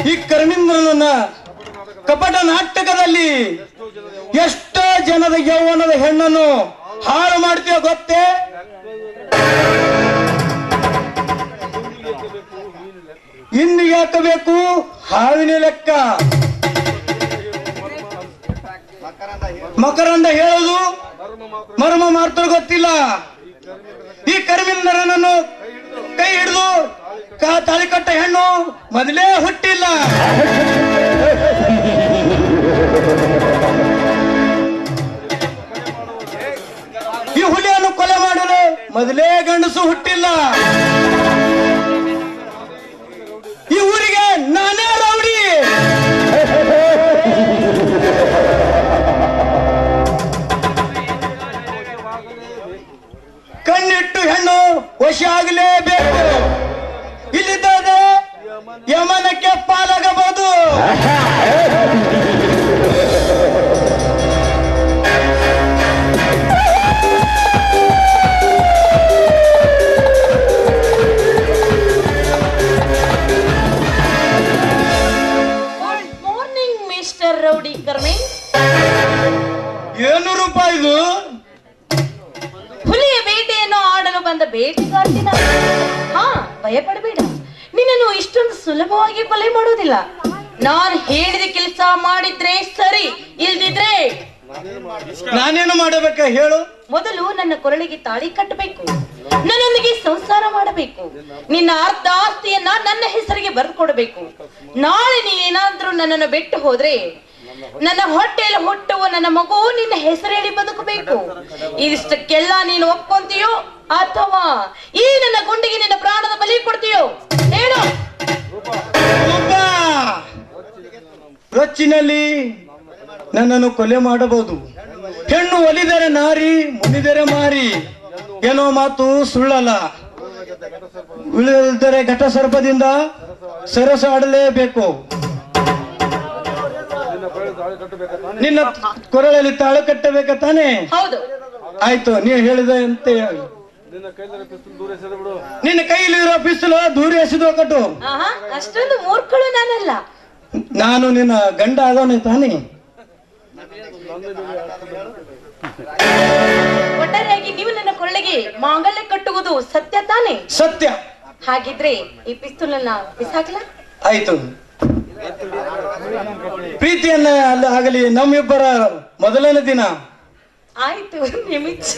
Speaker 3: ಈ ಕರ್ಮೇಂದ್ರನನ್ನ ಕಪಟ ನಾಟಕದಲ್ಲಿ ಎಷ್ಟೋ ಜನದ ಯೌವನದ ಹೆಣ್ಣನ್ನು ಹಾಳು ಮಾಡ್ತೀವ ಗೊತ್ತೇ? ಇನ್ನು ಯಾಕೆ ಬೇಕು ಹಾವಿನ ಲೆಕ್ಕ? ಮಕರಂದ ಹೇಳೋದು ಮರ್ಮ ಮಾತ್ರ ಗೊತ್ತಿಲ್ಲ. ಈ ಕರ್ಮೇಂದ್ರನನ್ನು ಕೈ ಹಿಡಿದು ತಾಳಿ ಕಟ್ಟ ಹೆಣ್ಣು ಮೊದಲೇ ಹುಟ್ಟಿಲ್ಲ. ಈ ಹುಲಿಯನ್ನು ಕೊಲೆ ಮಾಡಲು ಮೊದಲೇ ಗಂಡಸು ಹುಟ್ಟಿಲ್ಲ. ಈ ಊರಿಗೆ ನಾನೇ ರೌಡಿ. ಕಣ್ಣಿಟ್ಟು ಹೆಣ್ಣು ವಶ ಆಗಲೇಬೇಕು. ಇಲ್ಲಿದ್ದರೆ ಯಮನಕ್ಕೆ ಪಾಲಾಗಬಹುದು.
Speaker 6: ಮಾರ್ನಿಂಗ್ ಮಿಸ್ಟರ್ ರೌಡಿ ಕರ್ಮೆ.
Speaker 3: ಏನು ರೂಪಾಯಿ ಇದು?
Speaker 6: ಹುಲಿಯ ಬೇಟೆಯನ್ನು ಆಡಲು ಬಂದ ಬೇಟೆಗಾರ್ತಿನ. ಹಾ, ಭಯಪಡಬೇಡ. ನಿನ್ನನ್ನು ಇಷ್ಟೊಂದು ಸುಲಭವಾಗಿ ಕೊಲೆ ಮಾಡುವುದಿಲ್ಲ. ನಾನು ಹೇಳಿದ ಕೆಲಸ ಮಾಡಿದ್ರೆ ಸರಿ, ಇಲ್ದಿದ್ರೆ
Speaker 3: ನಾನೇನು ಮಾಡಬೇಕ ಹೇಳು?
Speaker 6: ಮೊದಲು ನನ್ನ ಕೊರಳಿಗೆ ತಾಳಿ ಕಟ್ಟಬೇಕು, ನನ್ನೊಂದಿಗೆ ಸಂಸಾರ ಮಾಡಬೇಕು, ನಿನ್ನ ಅರ್ಧ ಆಸ್ತಿಯನ್ನ ನನ್ನ ಹೆಸರಿಗೆ ಬರೆದು ಕೊಡಬೇಕು. ನಾಳೆ ನೀನೇನಾದ್ರೂ ನನ್ನನ್ನು ಬಿಟ್ಟು ಹೋದ್ರೆ ನನ್ನ ಹೊಟ್ಟೆಯಲ್ಲಿ ಹುಟ್ಟುವ ನನ್ನ ಮಗು ನಿನ್ನ ಹೆಸರು ಹೇಳಿ ಬದುಕಬೇಕು. ಇದಿಷ್ಟಕ್ಕೆಲ್ಲ ನೀನು ಒಪ್ಕೊಂತೀಯೋ ಅಥವಾ ಈ ನನ್ನ ಗುಂಡಿಗೆ ನಿನ್ನ ಪ್ರಾಣದ ಬಲಿ ಕೊಡ್ತೀಯೋ ಹೇಳು.
Speaker 3: ರೊಚ್ಚಿನಲ್ಲಿ ನನ್ನನ್ನು ಕೊಲೆ ಮಾಡಬಹುದು. ಹೆಣ್ಣು ಒಲಿದರೆ ನಾರಿ, ಮುನಿದರೆ ಮಾರಿ ಏನೋ ಮಾತು ಸುಳ್ಳಲ್ಲ. ಉಳಿದರೆ ಘಟ ಸರ್ಪದಿಂದ ಸರಸ ಆಡಲೇಬೇಕು. ನಿನ್ನ ಕೊರಳಲ್ಲಿ ತಾಳು ಕಟ್ಟಬೇಕ ತಾನೆ?
Speaker 6: ಹೌದು.
Speaker 3: ಆಯ್ತು, ನೀವು ಹೇಳಿದಂತೆ ನಿನ್ನ ಕೈಲಿರೋ ಪಿಸ್ತೂಲು ದೂರ ಎಸೆದು ಕಟ್ಟು.
Speaker 6: ಅಷ್ಟೊಂದು ಮೂರ್ಖಳು ನಾನಲ್ಲ.
Speaker 3: ನಾನು ನಿನ್ನ ಗಂಡ ಆಗೋನೆ ತಾನೆ?
Speaker 6: ಒಟ್ಟಾರೆಯಾಗಿ ನೀವು ನನ್ನ ಕೊರಳಿಗೆ ಮಾಂಗಲ್ಯ ಕಟ್ಟುವುದು ಸತ್ಯ ತಾನೆ?
Speaker 3: ಸತ್ಯ.
Speaker 6: ಹಾಗಿದ್ರೆ ಈ ಪಿಸ್ತೂಲನ್ನ ಬಿಸಾಕಲ?
Speaker 3: ಆಯ್ತು. ಪ್ರೀತಿಯನ್ನ ಅಲ್ಲ ಆಗಲಿ ನಮ್ಮಿಬ್ಬರ ಮೊದಲನೇ ದಿನ.
Speaker 6: ಆಯ್ತು, ನಿಮಿಷ.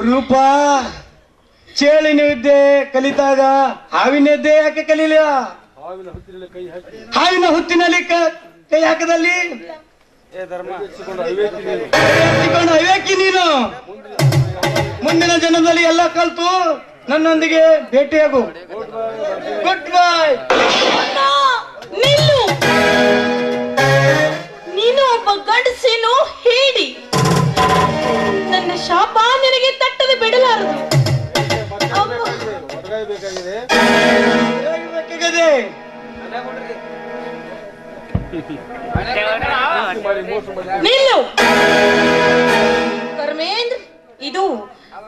Speaker 3: ರೂಪ, ಚೇಳಿನ ವಿದ್ಯೆ ಕಲಿತಾಗ ಹಾವಿನದ್ದೇ ಯಾಕೆ ಕಲೀಲ? ಹಾವಿನ ಹುತ್ತಿನಲ್ಲಿ ಕೈ ಹಾಕದಲ್ಲಿ ಅವೇಕಿ ನೀನು. ಮುಂದಿನ ಜನ್ಮದಲ್ಲಿ ಎಲ್ಲ ಕಲ್ತು ನನ್ನೊಂದಿಗೆ ಭೇಟಿಯಾಗು. Good bye.
Speaker 6: ನಿಲ್ಲು. ನೀನು ಒಬ್ಬ ಗಂಡಸೇನು ಹೇಳಿ. ನನ್ನ ಶಾಪ ನಿನಗೆ ತಟ್ಟದೆ ಬಿಡಲಾರದು. ನಿಲ್ಲು ಧರ್ಮೇಂದ್ರ, ಇದು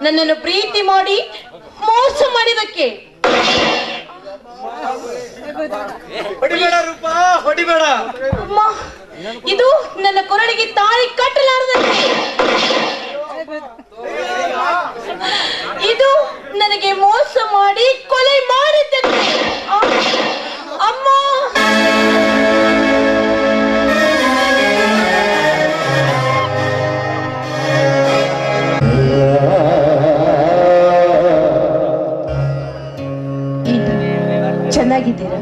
Speaker 6: ನನ್ನನ್ನು ಪ್ರೀತಿ ಮಾಡಿ ಮೋಸ ಮಾಡಿದಕ್ಕೆ.
Speaker 3: ಹೊಡಿಬೇಡ ರೂಪ, ಹೊಡಿಬೇಡ.
Speaker 6: ಅಮ್ಮ, ಇದು ನನ್ನ ಕೊರಳಿಗೆ ತಾಳಿ ಕಟ್ಟಲಾರದಕ್ಕೆ. ಇದು ನನಗೆ ಮೋಸ ಮಾಡಿ ಕೊಲೆ ಮಾಡಿದ್ದಕ್ಕೆ. ಅಮ್ಮ,
Speaker 2: ಚೆನ್ನಾಗಿದ್ದೀರಾ?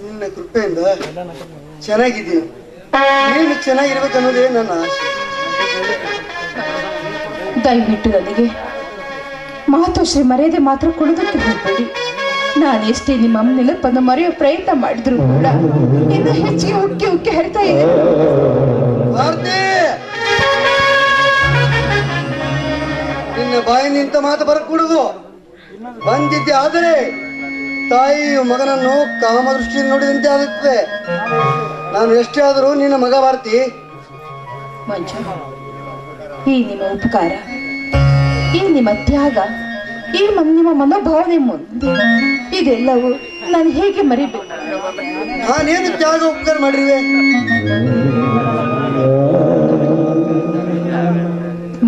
Speaker 3: ನಿನ್ನ ಕೃಪೆಯಿಂದ ಚೆನ್ನಾಗಿದ್ದೀನಿ. ನೀನು ಚೆನ್ನಾಗಿರ್ಬೇಕನ್ನೋದೇ ನನ್ನ ಆಸೆ.
Speaker 2: ದಯವಿಟ್ಟು ನನಗೆ ಮಾತೋಶ್ರೀ ಮರ್ಯಾದೆ ಮಾತ್ರ ಕೊಡೋದಕ್ಕೆ ಹೋಗ್ಬೇಡಿ. ನಾನು ಎಷ್ಟೇ ನಿಮ್ಮ ನೆನಪನ್ನು ಮರೆಯೋ ಪ್ರಯತ್ನ ಮಾಡಿದ್ರು ಕೂಡ ಇನ್ನು ಹೆಚ್ಚಿಗೆ ಉಕ್ಕಿ ಉಕ್ಕಿ ಹರಿತಾ ಇದೆ.
Speaker 3: ನಿನ್ನ ಬಾಯಿ ನಿಂತ ಮಾತು ಬರಕೂಡದು. ಬಂದಿದ್ದೆ ಆದರೆ ತಾಯಿಯು ಮಗನನ್ನು ಕಾಮದೃಷ್ಟಿಯಿಂದ ನೋಡಿದಂತೆ ಆಗುತ್ತದೆ. ನಾನು ಎಷ್ಟೇ ಆದರೂ ನಿನ್ನ ಮಗ ಭಾರತಿ.
Speaker 2: ಮಂಜು, ಈ ನಿಮ್ಮ ಉಪಕಾರ, ಈ ನಿಮ್ಮ ತ್ಯಾಗ, ಈ ನಿಮ್ಮ ಮನೋಭಾವನೆ ಮುಂದೆ ಇದೆಲ್ಲವೂ ನಾನು ಹೇಗೆ ಮರಿಬೇಕು?
Speaker 3: ನಾನೇನು ತ್ಯಾಗ ಉಪಕಾರ ಮಾಡಿರುವೆ?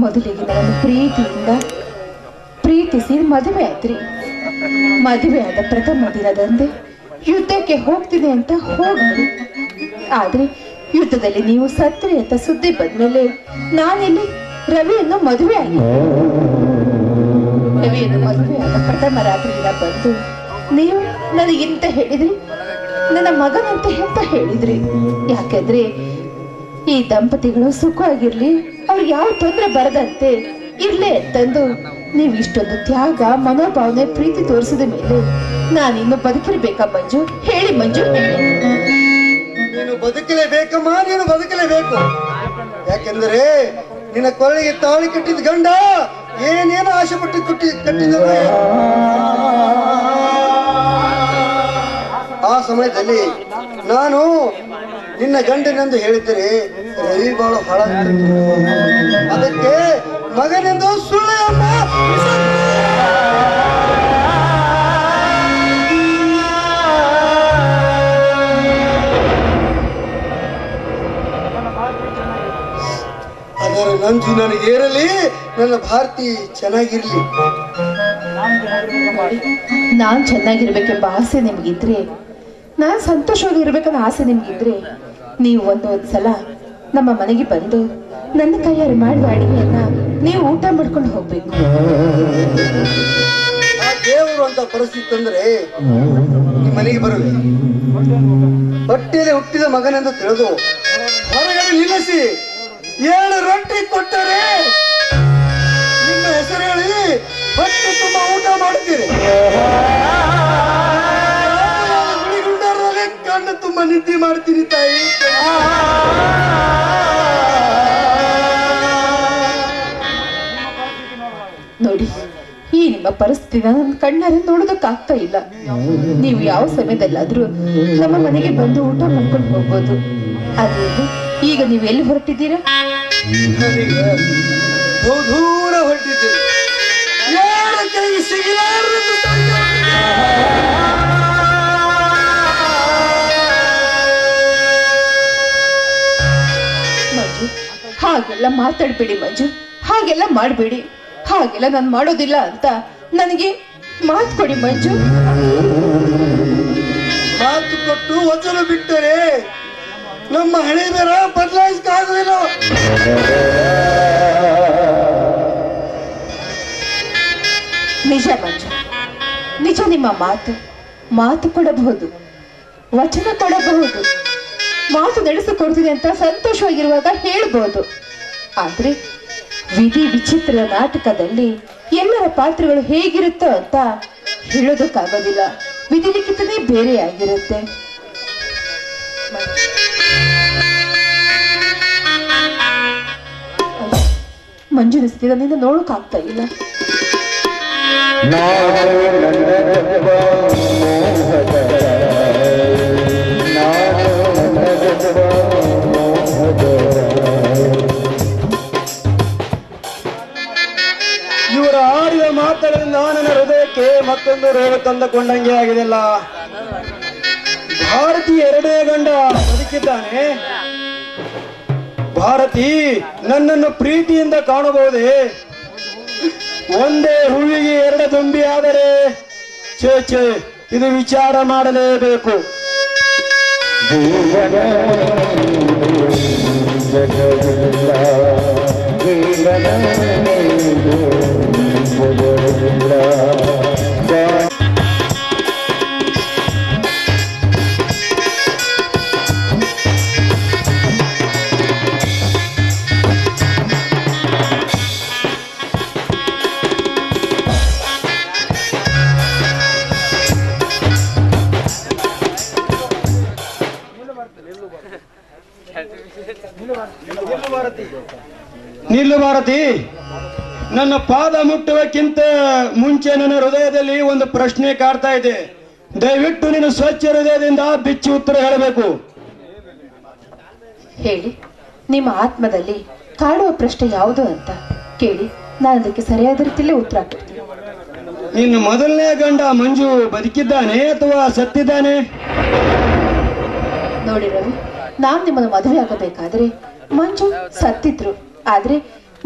Speaker 2: ಮೊದಲಿಗೆ ನಾನು ಪ್ರೀತಿಯಿಂದ ಪ್ರೀತಿಸಿ ಮದುವೆ ಆದ್ರಿ. ಮದುವೆ ಆದ ಪ್ರಥಮ ದಿನದಂದೇ ಯುದ್ಧಕ್ಕೆ ಹೋಗ್ತೀನಿ ಅಂತ ಹೋಗ್ರಿ. ಆದ್ರೆ ಯುದ್ಧದಲ್ಲಿ ನೀವು ಸತ್ರಿ ಅಂತ ಸುದ್ದಿ ಬಂದ್ಮೇಲೆ ನಾನಿಲ್ಲಿ ರವಿಯನ್ನು ಮದುವೆ ಆಗಿದ್ದೆ. ರವಿಯನ್ನು ಮದುವೆ ಆದ ಪ್ರಥಮ ರಾತ್ರಿ ದಿನ ಬಂದು ನೀವು ನನಗಿಂತ ಹೇಳಿದ್ರಿ, ನನ್ನ ಮಗನಂತ ಎಂತ ಹೇಳಿದ್ರಿ. ಯಾಕಂದ್ರೆ ಈ ದಂಪತಿಗಳು ಸುಖವಾಗಿರ್ಲಿ, ಅವ್ರಿಗೆ ಯಾವ ತೊಂದರೆ ಬರದಂತೆ ಇರ್ಲಿ ಅಂತಂದು ನೀವು ಇಷ್ಟೊಂದು ತ್ಯಾಗ, ಮನೋಭಾವನೆ, ಪ್ರೀತಿ ತೋರಿಸಿದ ಮೇಲೆ ನಾನಿನ್ನು ಬದುಕಿರ್ಬೇಕಾ ಮಂಜು? ಹೇಳಿ ಮಂಜು, ಹೇಳಿ.
Speaker 3: ನೀನು ಬದುಕಲೇಬೇಕಮ್ಮ, ನೀನು ಬದುಕಲೇಬೇಕು. ಯಾಕೆಂದರೆ ನಿನ್ನ ಕೊರಳಿಗೆ ತಾಳಿ ಕಟ್ಟಿದ ಗಂಡ ಏನೇನು ಆಸೆ ಪಟ್ಟು ಕಟ್ಟಿದ್ದಾರೆ. ಆ ಸಮಯದಲ್ಲಿ ನಾನು ನಿನ್ನ ಗಂಡನೆಂದು ಹೇಳಿದ್ದರೆ ರವಿ ಬಾಳು ಹಾಳಾಗ್ತಿತ್ತು. ಅದಕ್ಕೆ ಮಗನೆಂದು ಸುಳ್ಳು ಅಮ್ಮ. ಅದರ ನಂಜು ನನಗೇರಲಿ, ನನ್ನ ಭಾರತಿ ಚೆನ್ನಾಗಿರ್ಲಿ.
Speaker 2: ನಾನ್ ಚೆನ್ನಾಗಿರ್ಬೇಕೆಂಬ ಆಸೆ ನಿಮ್ಗಿದ್ರೆ, ನಾನ್ ಸಂತೋಷವಾಗಿರ್ಬೇಕನ್ನೋ ಆಸೆ ನಿಮ್ಗಿದ್ರೆ, ನೀವು ಒಂದೊಂದ್ಸಲ ನಮ್ಮ ಮನೆಗೆ ಬಂದು ನನ್ನ ಕೈಯಾರೆ ಮಾಡಿದ ಅಡಿಗೆಯನ್ನ ನೀವು ಊಟ ಮಾಡ್ಕೊಂಡು ಹೋಗ್ಬೇಕು.
Speaker 3: ಆ ದೇವರು ಅಂತ ಪರಿಸ್ಥಿತಿ ಅಂದ್ರೆ ಈ ಮನೆಗೆ ಬರುವೆ. ಹೊಟ್ಟೆಯಲ್ಲಿ ಹುಟ್ಟಿದ ಮಗನೆಂದು ತಿಳಿದು ಹೊರಗಡೆ ನಿಲ್ಲಿಸಿ 7 ರೊಟ್ಟಿ ಕೊಟ್ಟರೆ ನಿಮ್ಮ ಹೆಸರು ಹೇಳಿ ಹೊಟ್ಟೆ ತುಂಬಾ ಊಟ ಮಾಡುತ್ತೀರಿ. ಗುಳಿಗುಂಡರಲ್ಲಿ ಕಣ್ಣು ತುಂಬಾ ನಿದ್ದೆ ಮಾಡ್ತೀನಿ ತಾಯಿ.
Speaker 2: ನೋಡಿ, ಈ ನಿಮ್ಮ ಪರಿಸ್ಥಿತಿ ನನ್ನ ಕಣ್ಣಾರೆ ನೋಡೋದಕ್ಕಾಗ್ತಾ ಇಲ್ಲ. ನೀವು ಯಾವ ಸಮಯದಲ್ಲಾದ್ರೂ ನಮ್ಮ ಮನೆಗೆ ಬಂದು ಊಟ ಮಾಡ್ಕೊಂಡು ಹೋಗ್ಬೋದು. ಅದೇ ಈಗ ನೀವು ಎಲ್ಲಿ ಹೊರಟಿದ್ದೀರಾ?
Speaker 3: ಬಹುದೂರ ಹೊರಟಿದ್ದೀರಿ. ಯಾರ ಕೈಗೆ ಸಿಗಲಾರದು
Speaker 2: ಮಂಜು, ಹಾಗೆಲ್ಲ ಮಾತಾಡ್ಬೇಡಿ ಮಂಜು, ಹಾಗೆಲ್ಲ ಮಾಡಬೇಡಿ. ಹಾಗೆಲ್ಲ ನಾನು ಮಾಡೋದಿಲ್ಲ ಅಂತ ನನಗೆ ಮಾತು ಕೊಡಿ ಮಂಜು.
Speaker 3: ಮಾತು ಕೊಟ್ಟು ವಚನ ಬಿಟ್ಟರೆ ನಮ್ಮ ಹಣೆ ಬೇರ ಬದಲಾಯಿಸಕ್ಕಾಗಲಿಲ್ಲ.
Speaker 2: ನಿಜ ಮಂಜು, ನಿಜ. ನಿಮ್ಮ ಮಾತು ಕೊಡಬಹುದು, ವಚನ ಕೊಡಬಹುದು, ಮಾತು ನಡೆಸಿಕೊಡ್ತೀನಿ ಅಂತ ಸಂತೋಷವಾಗಿರುವಾಗ ಹೇಳಬಹುದು. ಆದ್ರೆ ವಿಧಿ ವಿಚಿತ್ರ ನಾಟಕದಲ್ಲಿ ಎಲ್ಲರ ಪಾತ್ರಗಳು ಹೇಗಿರುತ್ತೋ ಅಂತ ಹೇಳೋದಕ್ಕಾಗೋದಿಲ್ಲ. ವಿಧಿ ಲಿಖಿತನೇ ಬೇರೆ ಆಗಿರುತ್ತೆ. ಮಂಜುನ ಸ್ಥಿತಿ ನನ್ನಿಂದ ನೋಡೋಕ್ಕಾಗ್ತಾ ಇಲ್ಲ.
Speaker 3: ಭಾರತಿ ಎರಡನೇ ಗಂಡ ಬದುಕಿದ್ದಾನೆ. ಭಾರತಿ ನನ್ನನ್ನು ಪ್ರೀತಿಯಿಂದ ಕಾಣಬಹುದೇ? ಒಂದೇ ಹೂವಿಗೆ ಎರಡು ದುಂಬಿ ಆದರೆ ಛೇ, ಇದು ವಿಚಾರ ಮಾಡಲೇಬೇಕು. ನಿಲ್ಲು ಭಾರತಿ, ನನ್ನ ಪಾದ ಮುಟ್ಟುವಕ್ಕಿಂತ ಮುಂಚೆ ನನ್ನ ಹೃದಯದಲ್ಲಿ ಒಂದು ಪ್ರಶ್ನೆ ಕಾಡ್ತಾ ಇದೆ. ದಯವಿಟ್ಟು ನೀನು ಸ್ವಚ್ಛ ಹೃದಯದಿಂದ ಬಿಚ್ಚಿ ಉತ್ತರ ಹೇಳಬೇಕು.
Speaker 2: ಹೇಳಿ, ನಿಮ್ಮ ಆತ್ಮದಲ್ಲಿ ಕಾಡುವ ಪ್ರಶ್ನೆ ಯಾವುದು ಅಂತ ಕೇಳಿ, ನಾನು ಅದಕ್ಕೆ ಸರಿಯಾದ ರೀತಿಯಲ್ಲೇ ಉತ್ತರ ಕೊಡ್ತೀನಿ.
Speaker 3: ನಿನ್ನ ಮೊದಲನೇ ಗಂಡ ಮಂಜು ಬದುಕಿದ್ದಾನೆ ಅಥವಾ ಸತ್ತಿದ್ದಾನೆ?
Speaker 2: ನೋಡಿ ರವಿ, ನಾನ್ ನಿಮ್ಮನ್ನು ಮದುವೆ ಆಗಬೇಕಾದ್ರೆ ಮಂಜು ಸತ್ತಿದ್ರು. ಆದ್ರೆ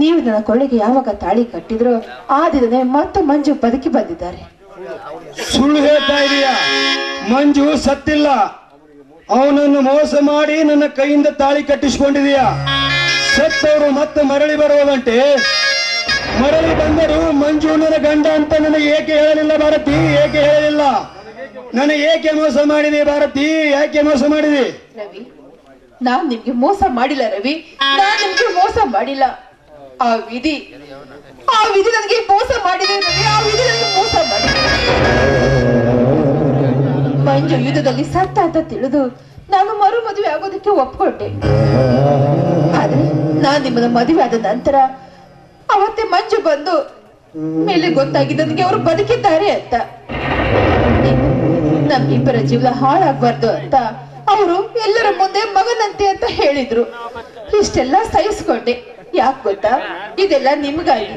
Speaker 2: ನೀವು ನನ್ನ ಕೊಳ್ಳೆಗೆ ಯಾವಾಗ ತಾಳಿ ಕಟ್ಟಿದ್ರೋ ಆ ದಿನನೇ ಮತ್ತೆ ಮಂಜು ಬದುಕಿ ಬಂದಿದ್ದಾರೆ.
Speaker 3: ಸುಳ್ಳು ಹೇಳ್ತಾ ಇದೀಯಾ? ಮಂಜು ಸತ್ತಿಲ್ಲ. ಅವನನ್ನು ಮೋಸ ಮಾಡಿ ನನ್ನ ಕೈಯಿಂದ ತಾಳಿ ಕಟ್ಟಿಸಿಕೊಂಡಿದೀಯಾ. ಸತ್ತವರು ಮತ್ತೆ ಮರಳಿ ಬರುವುದಂತೆ. ಮರಳಿ ಬಂದರು ಮಂಜು ನನ್ನ ಗಂಡ ಅಂತ ನನಗೆ ಏಕೆ ಹೇಳಲಿಲ್ಲ ಭಾರತಿ? ಏಕೆ ಹೇಳಲಿಲ್ಲ? ನನಗೆ ಏಕೆ ಮೋಸ ಮಾಡಿದೆ ಭಾರತಿ? ಯಾಕೆ ಮೋಸ ಮಾಡಿದೆ?
Speaker 2: ರವಿ, ನಾನ್ ನಿಮ್ಗೆ ಮೋಸ ಮಾಡಿಲ್ಲ ರವಿ, ನಾನ್ ನಿಮ್ಗೆ ಮೋಸ ಮಾಡಿಲ್ಲ. ಆ ವಿಧಿ ನನಗೆ ಮೋಸ ಮಾಡಿದೆ ರವಿ, ಆ ವಿಧಿ ನನಗೆ ಮೋಸ ಮಾಡಿದೆ. ಮಂಜು ಯುದ್ಧದಲ್ಲಿ ಸತ್ತ ಅಂತ ತಿಳಿದು ನಾನು ಮರು ಮದುವೆ ಆಗೋದಕ್ಕೆ ಒಪ್ಕೊಂಡೆ. ಆದ್ರೆ ನಾನ್ ನಿಮ್ಮನ್ನ ಮದುವೆ ಆದ ನಂತರ ಅವತ್ತೇ ಮಂಜು ಬಂದು ಮೇಲೆ ಗೊತ್ತಾಗಿದ್ದ ನನಗೆ ಅವರು ಬದುಕಿದ್ದಾರೆ ಅಂತ. ನಮ್ಮಿಬ್ಬರ ಜೀವನ ಹಾಳಾಗ್ಬಾರ್ದು ಅಂತ ಅವರು ಎಲ್ಲರ ಮುಂದೆ ಮಗನಂತೆ ಅಂತ ಹೇಳಿದ್ರು. ಇಷ್ಟೆಲ್ಲ ಸಹಿಸ್ಕೊಂಡೆ. ಯಾಕೆ ಗೊತ್ತಾ? ಇದೆಲ್ಲ ನಿಮ್ಗಾಗಿ.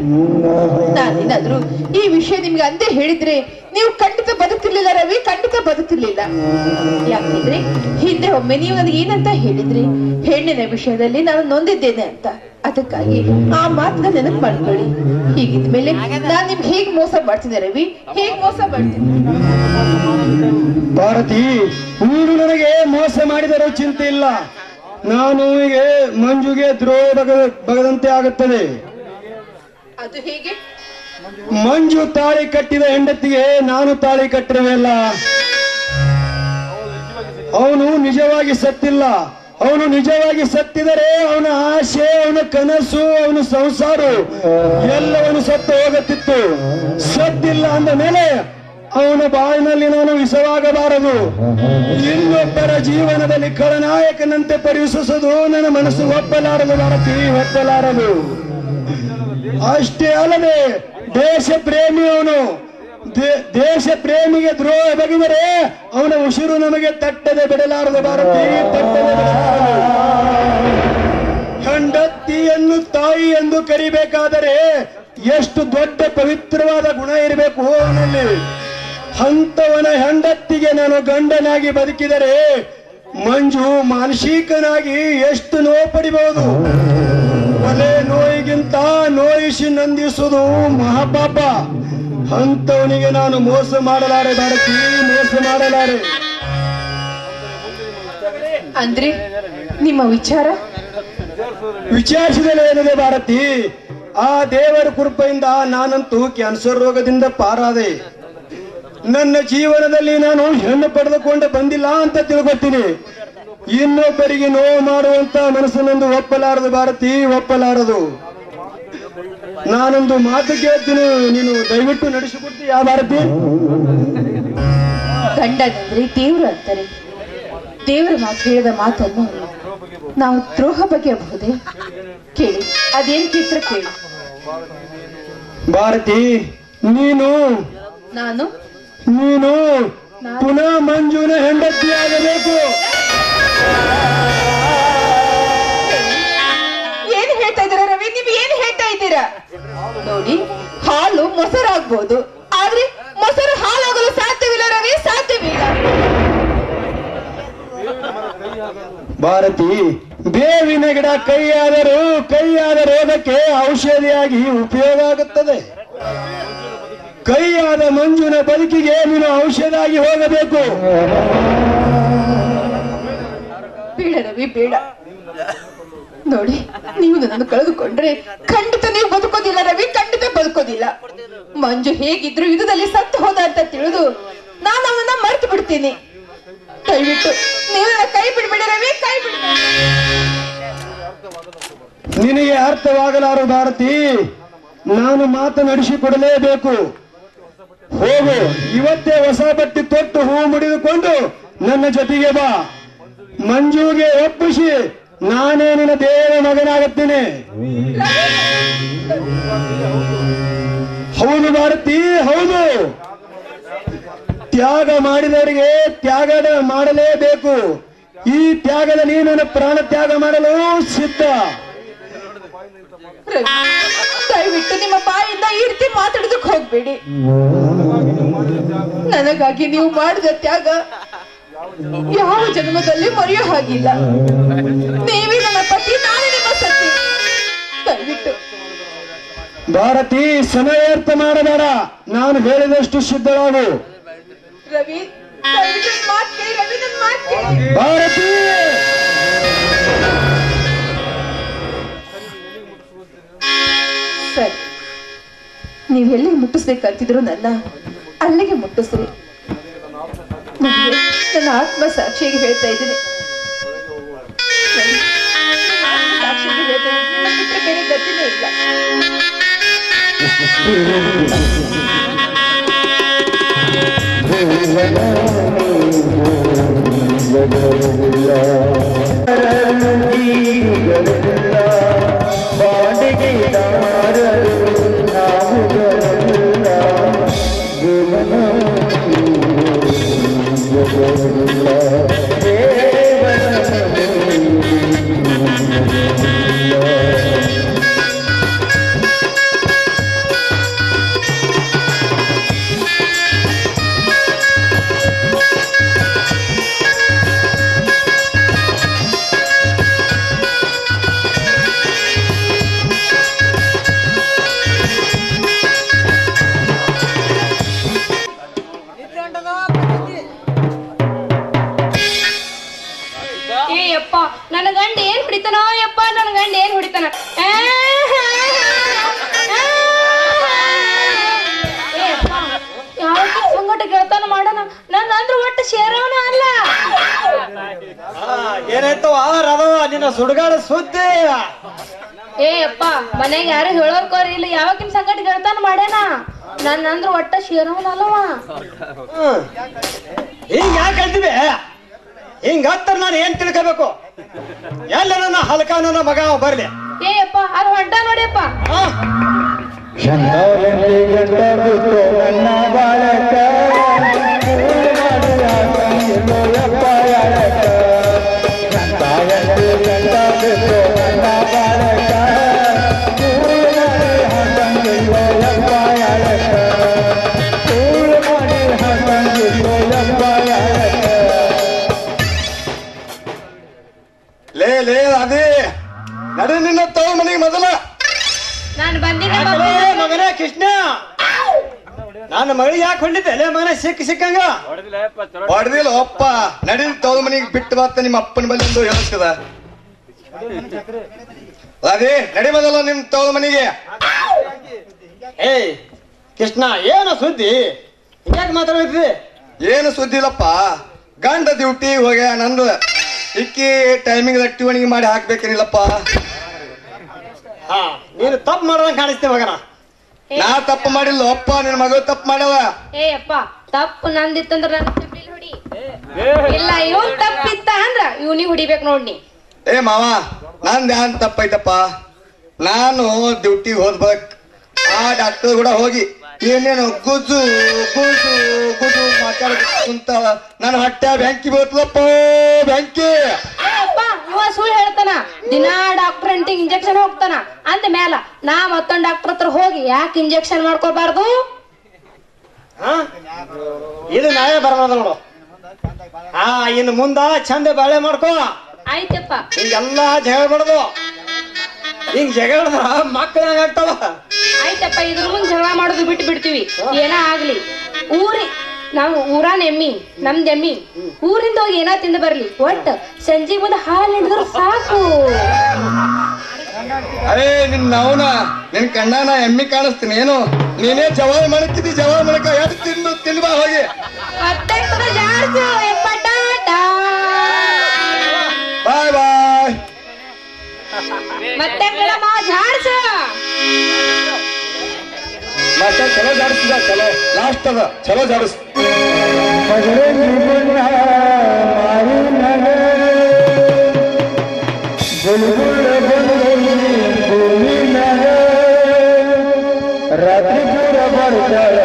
Speaker 2: ನಾನೇನಾದ್ರೂ ಈ ವಿಷಯ ನಿಮ್ಗೆ ಅಂದೇ ಹೇಳಿದ್ರೆ ನೀವು ಖಂಡಿತ ಬದುಕಿರ್ಲಿಲ್ಲ ರವಿ, ಖಂಡಿತ ಬದುಕಿರ್ಲಿಲ್ಲ. ಯಾಕಂದ್ರೆ ಹಿಂದೆ ಒಮ್ಮೆ ನೀವು ನನಗೆ ಏನಂತ ಹೇಳಿದ್ರಿ, ಹೆಣ್ಣಿನ ವಿಷಯದಲ್ಲಿ ನಾನು ನೊಂದಿದ್ದೇನೆ ಅಂತ. ಅದಕ್ಕಾಗಿ ಆ ಮಾತನ್ನ ನೆನಪು ಮಾಡ್ಕೊಳ್ಳಿ. ಹೀಗಿದ್ಮೇಲೆ ನಾನ್ ನಿಮ್ಗೆ ಹೇಗ್ ಮೋಸ ಮಾಡ್ತೀನಿ ರವಿ? ಹೇಗ್ ಮೋಸ ಮಾಡ್ತೀನಿ?
Speaker 3: ಭಾರತಿ, ನೀನು ನನಗೆ ಮೋಸ ಮಾಡಿದರೂ ಚಿಂತೆ ಇಲ್ಲ. ನಾನು ಈಗ ಮಂಜುಗೆ ದ್ರೋಹ ಬಗದಂತೆ ಆಗುತ್ತದೆ.
Speaker 2: ಅದು ಹೇಗೆ?
Speaker 3: ಮಂಜು ತಾಳಿ ಕಟ್ಟಿದ ಹೆಂಡತಿಗೆ ನಾನು ತಾಳಿ ಕಟ್ಟಿರಲಿಲ್ಲ. ಅವನು ನಿಜವಾಗಿ ಸತ್ತಿಲ್ಲ. ಅವನು ನಿಜವಾಗಿ ಸತ್ತಿದರೆ ಅವನ ಆಸೆ, ಅವನ ಕನಸು, ಅವನ ಸಂಸಾರ ಎಲ್ಲವನು ಸತ್ತು ಹೋಗುತ್ತಿತ್ತು. ಸತ್ತಿಲ್ಲ ಅಂದ ಮೇಲೆ ಅವನ ಬಾಯಿನಲ್ಲಿ ನಾನು ವಿಷವಾಗಬಾರದು. ಇನ್ನೊಬ್ಬರ ಜೀವನದಲ್ಲಿ ಖಳನಾಯಕನಂತೆ ಪರಿವರ್ತಿಸುವುದು ನನ್ನ ಮನಸ್ಸು ಒಪ್ಪಲಾರದು ಭಾರತಿ, ಒಪ್ಪಲಾರದು. ಅಷ್ಟೇ ಅಲ್ಲದೆ ದೇಶ ಪ್ರೇಮಿ ಅವನು. ದೇಶ ಪ್ರೇಮಿಗೆ ದ್ರೋಹ ಬಗೆದರೆ ಅವನ ಉಸಿರು ನಮಗೆ ತಟ್ಟದೆ ಬಿಡಲಾರದು ಭಾರತಿ, ತಟ್ಟದೆ ಬಿಡಲಾರದು. ಹೆಂಡತಿಯನ್ನು ತಾಯಿ ಎಂದು ಕರಿಬೇಕಾದರೆ ಎಷ್ಟು ದೊಡ್ಡ ಪವಿತ್ರವಾದ ಗುಣ ಇರಬೇಕು ಅವನಲ್ಲಿ. ಅಂತವನ ಹೆಂಡತಿಗೆ ನಾನು ಗಂಡನಾಗಿ ಬದುಕಿದರೆ ಮಂಜು ಮಾನಸಿಕನಾಗಿ ಎಷ್ಟು ನೋವು ಪಡಿಬಹುದು. ಕೊಲೆ ನೋಯಿಗಿಂತ ನೋಯಿಸಿ ನಂದಿಸುವುದು ಮಹಾಪಾಪ. ಅಂತವನಿಗೆ ನಾನು ಮೋಸ ಮಾಡಲಾರೆ ಭಾರತಿ, ಮೋಸ ಮಾಡಲಾರೆ.
Speaker 2: ಅಂದ್ರೆ ನಿಮ್ಮ ವಿಚಾರ?
Speaker 3: ವಿಚಾರಿಸಿದರೆ ಏನಿದೆ ಭಾರತಿ? ಆ ದೇವರ ಕೃಪೆಯಿಂದ ನಾನಂತೂ ಕ್ಯಾನ್ಸರ್ ರೋಗದಿಂದ ಪಾರಾದೆ. ನನ್ನ ಜೀವನದಲ್ಲಿ ನಾನು ಹೆಣ್ಣು ಪಡೆದುಕೊಂಡು ಬಂದಿಲ್ಲ ಅಂತ ತಿಳ್ಕೊತೀನಿ. ಇನ್ನೊಬ್ಬರಿಗೆ ನೋವು ಮಾಡುವಂತ ಮನಸ್ಸನ್ನೊಂದು ಒಪ್ಪಲಾರದು ಭಾರತಿ, ಒಪ್ಪಲಾರದು. ನಾನೊಂದು ಮಾತು ಕೇಳ್ತೀನಿ, ನೀನು ದಯವಿಟ್ಟು ನಡೆಸಿಕೊಡ್ತೀಯಾ ಭಾರತಿ?
Speaker 2: ಗಂಡನಂದ್ರೆ ದೇವ್ರು ಅಂತಾರೆ. ದೇವರ ಮಾತು ಹೇಳಿದ ಮಾತನ್ನು ನಾವು ದ್ರೋಹ ಬಗೆಯಬಹುದೇ? ಕೇಳಿ, ಅದೇನ್ ಚಿತ್ರ ಕೇಳಿ.
Speaker 3: ಭಾರತಿ, ನೀನು ಪುನಃ ಮಂಜುನ ಹೆಂಡತಿಯಾಗಬೇಕು.
Speaker 2: ಏನ್ ಹೇಳ್ತಾ ಇದ್ದೀರಾ ರವಿ? ನೀವು ಏನ್ ಹೇಳ್ತಾ ಇದ್ದೀರಾ? ನೋಡಿ, ಹಾಲು ಮೊಸರಾಗ್ಬೋದು, ಆದ್ರೆ ಮೊಸರು ಹಾಲಾಗಲು ಸಾಧ್ಯವಿಲ್ಲ ರವಿ, ಸಾಧ್ಯವಿಲ್ಲ.
Speaker 3: ಭಾರತಿ, ಬೇವಿನ ಗಿಡ ಕೈಯಾದ ರೋಗಕ್ಕೆ ಔಷಧಿಯಾಗಿ ಉಪಯೋಗ ಆಗುತ್ತದೆ. ಕೈಯಾದ ಮಂಜುನ ಬದುಕಿಗೆ ನೀನು ಔಷಧ ಆಗಿ ಹೋಗಬೇಕು.
Speaker 2: ಬೇಡ ರವಿ, ಬೇಡ. ನೋಡಿ, ನೀವು ನನ್ನನ್ನು ಕಳೆದುಕೊಂಡ್ರೆ ಖಂಡಿತ ನೀವು ಬದುಕೋದಿಲ್ಲ ರವಿ, ಖಂಡಿತ ಬದುಕೋದಿಲ್ಲ. ಮಂಜು ಹೇಗಿದ್ರು ಯುದ್ಧದಲ್ಲಿ ಸತ್ತು ಹೋದ ಅಂತ ತಿಳಿದು ನಾನು ಅವನನ್ನ ಮರೆತು ಬಿಡ್ತೀನಿ. ದಯವಿಟ್ಟು ನೀವು ನನ್ನ ಕೈ ಬಿಡ್ಬೇಡಿ ರವಿ, ಕೈ ಬಿಡ್ಬೇಡಿ.
Speaker 3: ನಿನಗೆ ಅರ್ಥವಾಗಲಾರ ಭಾರತಿ, ನಾನು ಮಾತನಾಡಿಸಿಕೊಡಲೇಬೇಕು. ಹೋಗು, ಇವತ್ತೇ ಹೊಸ ಬಟ್ಟೆ ತೊಟ್ಟು ಹೂ ಮುಡಿದುಕೊಂಡು ನನ್ನ ಜೊತೆಗೆ ಬಾ. ಮಂಜುಗೆ ಒಪ್ಪಿಸಿ ನಾನೇ ನಿನ್ನ ದೇವರ ಮಗನಾಗುತ್ತೇನೆ. ಹೌದು ಭಾರತಿ, ಹೌದು. ತ್ಯಾಗ ಮಾಡಿದವರಿಗೆ ತ್ಯಾಗ ಮಾಡಲೇಬೇಕು. ಈ ತ್ಯಾಗದಲ್ಲಿ ನನ್ನ ಪ್ರಾಣ ತ್ಯಾಗ ಮಾಡಲು ಸಿದ್ಧ.
Speaker 2: ದಯವಿಟ್ಟು ನಿಮ್ಮ ಬಾಯಿಂದ ಈ ರೀತಿ ಮಾತಾಡೋದಕ್ಕೆ ಹೋಗ್ಬೇಡಿ. ನನಗಾಗಿ ನೀವು ಮಾಡಿದ ತ್ಯಾಗ ಯಾವ ಜನ್ಮದಲ್ಲಿ ಮರೆಯೋ ಹಾಗಿಲ್ಲ. ನೀವೇ ನನ್ನ ಪತಿ, ನಾನೇ ನಿಮ್ಮ ಸತಿ. ದಯವಿಟ್ಟು
Speaker 3: ಭಾರತಿ, ಸಮಯ ವ್ಯರ್ಥ ಮಾಡಬೇಡ. ನಾನು ಹೇಳಿದಷ್ಟು ಸಿದ್ಧವಾಗು.
Speaker 2: ರವಿ, ದಯವಿಟ್ಟು ನನ್ನ ಮಾತು ಕೇಳಿ ರವಿ, ನನ್ನ ಮಾತು ಕೇಳಿ.
Speaker 3: ಭಾರತಿ,
Speaker 2: ಸರಿ, ನೀವು ಎಲ್ಲಿಗೆ ಮುಟ್ಟಿಸ್ಬೇಕಂತಿದ್ರು ನನ್ನ ಅಲ್ಲಿಗೆ ಮುಟ್ಟಿಸ್ರಿ. ನನ್ನ ಆತ್ಮ ಸಾಕ್ಷಿಗೆ ಹೇಳ್ತಾ ಇದ್ದೀನಿ. ಸಾಕ್ಷಿಗೆ ಹೇಳ್ತಾ ಇದ್ದೀನಿ, ನಿಮ್ಮ ಬಿಟ್ಟರೆ ಬೇರೆ ಗತಿನೇ ಇಲ್ಲ.
Speaker 6: ಯಪ್ಪ, ನನ್ನ ಗಂಡ ಏನ್ ಹೊಡಿತಾನೋ ಯಪ್ಪ, ನನ್ನ ಗಂಡ ಏನ್ ಹೊಡಿತಾನ. ಯಾವ ಸಂಗಟ ಗೆಳತಾನ ಮಾಡೋಣ, ನನ್ನ ಅಂದ್ರೆ ಒಟ್ಟು ಸೇರೋಣ ಅಲ್ಲ.
Speaker 5: ಏನಾಯ್ತವ ರದವ ನಿನ್ನ ಸುಡುಗಾಡ ಸುದ್ದಿ?
Speaker 6: ಅಪ್ಪ, ಮನೆಗೆ ಯಾರು ಹೇಳೋರ್ಕೋರಿ ಇಲ್ಲ, ಯಾವಾಗಿನ ಸಂಗಟ ಗೆಳತಾನ ಮಾಡ್ಯಾನ. ನನ್ನ ಅಂದ್ರೆ ಒಟ್ಟ ಸೇರೋಣ ಅಲ್ಲವ.
Speaker 5: ಹಿಂಗ ಯಾಕೆ ಹೇಳ್ತೀವಿ? ಹಿಂಗ ನಾನು ಏನ್ ತಿಳ್ಕೋಬೇಕು? ಎಲ್ಲ ನನ್ನ ಹಲ್ಕ ನನ್ನ ಮಗ ಬರ್ಲಿ.
Speaker 6: ಅಪ್ಪ, ಅದು ಹೊಂಟ ನೋಡಿಯಪ್ಪ.
Speaker 4: ಲೇ ಅದೇ ನಡೆ ನಿನ್ನ ತವ ಮನೆಗೆ ಮೊದಲ.
Speaker 6: ನಾನು ಬಂದಿದ್ದೆ
Speaker 5: ಮಗನೇ ಕೃಷ್ಣ, ನನ್ನ ಮಗಳಿಗೆ ಯಾಕೆ ಹೊಂಡಿದ್ದೆ ಲೇ ಮಗನೇ? ಸಿಕ್ಕಂಗ
Speaker 4: ಹೊಡೆದಿಲ್ಲ ಅಪ್ಪ. ನಡಿ ತವ ಮನೆಗೆ ಬಿಟ್ಟು ಬರ್ತ ನಿಮ್ಮ ಅಪ್ಪನ ಬಲ್ಲಿ ಎಂದು ಹೇಳ್ತದ. ಅದೇ ನಡಿ ಮೊದಲ ನಿಮ್ ತವ ಮನೆಗೆ.
Speaker 5: ಕೃಷ್ಣ, ಏನು ಸುದ್ದಿ? ಯಾಕೆ ಮಾತಾಡ್ತಿದ್ದೆ?
Speaker 4: ಏನು ಸುದ್ದಿ ಇಲ್ಲಪ್ಪ. ಗಂಡ ಡ್ಯೂಟಿ ಹೋಗ್ಯ, ನಂದು ಇಕ್ಕಿ ಟೈಮಿಂಗ್ ಅಟ್ಟಿವಣಿಗೆ ಮಾಡಿ ಹಾಕ್ಬೇಕೇನಿಲ್ಲಪ್ಪ.
Speaker 5: ನೀನು ತಪ್ಪು ಮಾಡ್ದಂಗೆ ಕಾಣಿಸ್ತೇ ಮಗನ.
Speaker 4: ನಾ ತಪ್ಪು ಮಾಡಿಲ್ಲ ಅಪ್ಪ, ನಿನ್ ಮಗ ತಪ್ಪು ಮಾಡವ.
Speaker 6: ಅಪ್ಪ, ತಪ್ಪು ನಂದಿತ್ತಂದ್ರ ನನ್ನ ಚಪ್ಲಿಲ್ ಹೊಡಿ. ಇಲ್ಲ, ಇವನ್ ತಪ್ಪಿತ್ತ ಅಂದ್ರ ಇವ್ನಿಗೆ ಹೊಡಿಬೇಕು ನೋಡ್ನಿ.
Speaker 4: ಮಾವ, ನಂದ್ ಯಾನ್ ತಪ್ಪೈತಪ್ಪ. ನಾನು ಡ್ಯೂಟಿಗೆ ಹೋದ್ಬೇಕ್. ಆ ಡಾಕ್ಟರ್ ಕೂಡ ಹೋಗಿ ಏನೇನು ಗುಜು ಗುಜು ಗುಜು ಮಾತಾಡ್ಕೊಂತ ನನ್ನ ಹೊಟ್ಟೆ ಬೆಂಕಿ ಬೀಳ್ತದಪ್ಪ, ಬೆಂಕಿ.
Speaker 6: ಇವ ಸುಳ್ಳು ಹೇಳ್ತಾನ. ದಿನಾ ಡಾಕ್ಟರ್ ಅಂಟಿಗೆ ಇಂಜೆಕ್ಷನ್ ಹೋಗ್ತಾನ. ಅಂದ ಮ್ಯಾಲ ನಾ ಮತ್ತೊಂದ್ ಡಾಕ್ಟರ್ ಹತ್ರ ಹೋಗಿ ಯಾಕೆ ಇಂಜೆಕ್ಷನ್ ಮಾಡ್ಕೋಬಾರ್ದು?
Speaker 5: ಇದು ನಾವೇ ಬರಬಾರ್ದು ನೋಡು. ಇನ್ನು ಮುಂದ ಚಂದ ಬಾಳೆ ಮಾಡ್ಕೋ.
Speaker 6: ಆಯ್ತಪ್ಪ.
Speaker 5: ಹಿಂಗೆಲ್ಲ ಜಗಳ ಬಡದು, ಹಿಂಗ್ ಜಗಳ ಮಕ್ಕಳು ಆಗ್ತಾವ.
Speaker 6: ಆಯ್ತಪ್ಪ, ಇದ್ರ ಮುಂದೆ ಜಗಳ ಮಾಡೋದು ಬಿಟ್ಟು ಬಿಡ್ತೀವಿ. ಏನ ಆಗ್ಲಿ, ನಾವು ಊರಾನ ಎಮ್ಮಿ, ನಮ್ದು ಎಮ್ಮಿ ಊರಿಂದ ಹೋಗಿ ಏನ ತಿಂದು ಬರ್ಲಿ, ಒಟ್ಟ ಸಂಜೆ ಮುಂದೆ ಹಾಲು ಹಿಡಿದ್ರು ಸಾಕು.
Speaker 4: ಅರೇ ನಿನ್ ಕಣ್ಣಾನ ಎಮ್ಮಿ ಕಾಣಿಸ್ತೀನಿ ಏನು? ನೀನೇ ಜವಾಬ್ ಮಾಡಕ್ಕಿದ್ದಿ, ಜವಾಬ್ ಮಾಡಕ ಯಾರು ತಿನ್ಬಾ ಹೋಗಿ. ಬಾಯ್ ಬಾಯ್.
Speaker 6: ಮತ್ತೆ
Speaker 3: ಮತ್ತೆ ಚಲೋ ಜಾಡಿಸ್ತಿದ, ಚಲೋ ಲಾಸ್ಟ್ ಅದ, ಚಲೋ ಜಾಡಿಸ್. ರಾತ್ರಿ ಪೂರ ಬರ್ತಾಳ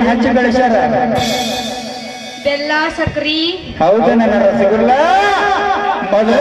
Speaker 3: ಹಚ್ಚಿ ಬೆಳೆಸ್ಯಾರ.
Speaker 6: ಬೆಲ್ಲ ಸಕ್ರಿ
Speaker 3: ಹೌದ ನನ್ನ ರಸಗುಲ್ಲ ಮೊದಲ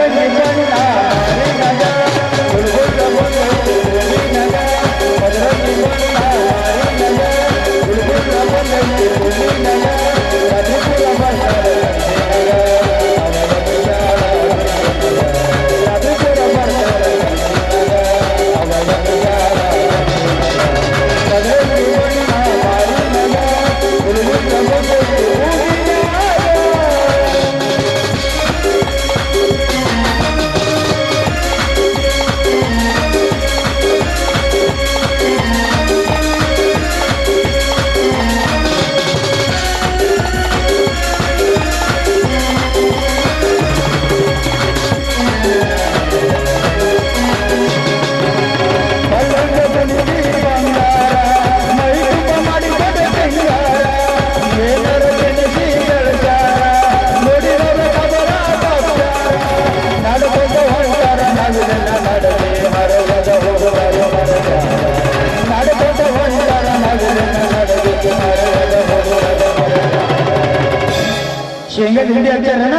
Speaker 3: ಶೇಂಗಾ ತಿಂಡಿ ಹಚ್ಚಾರಣ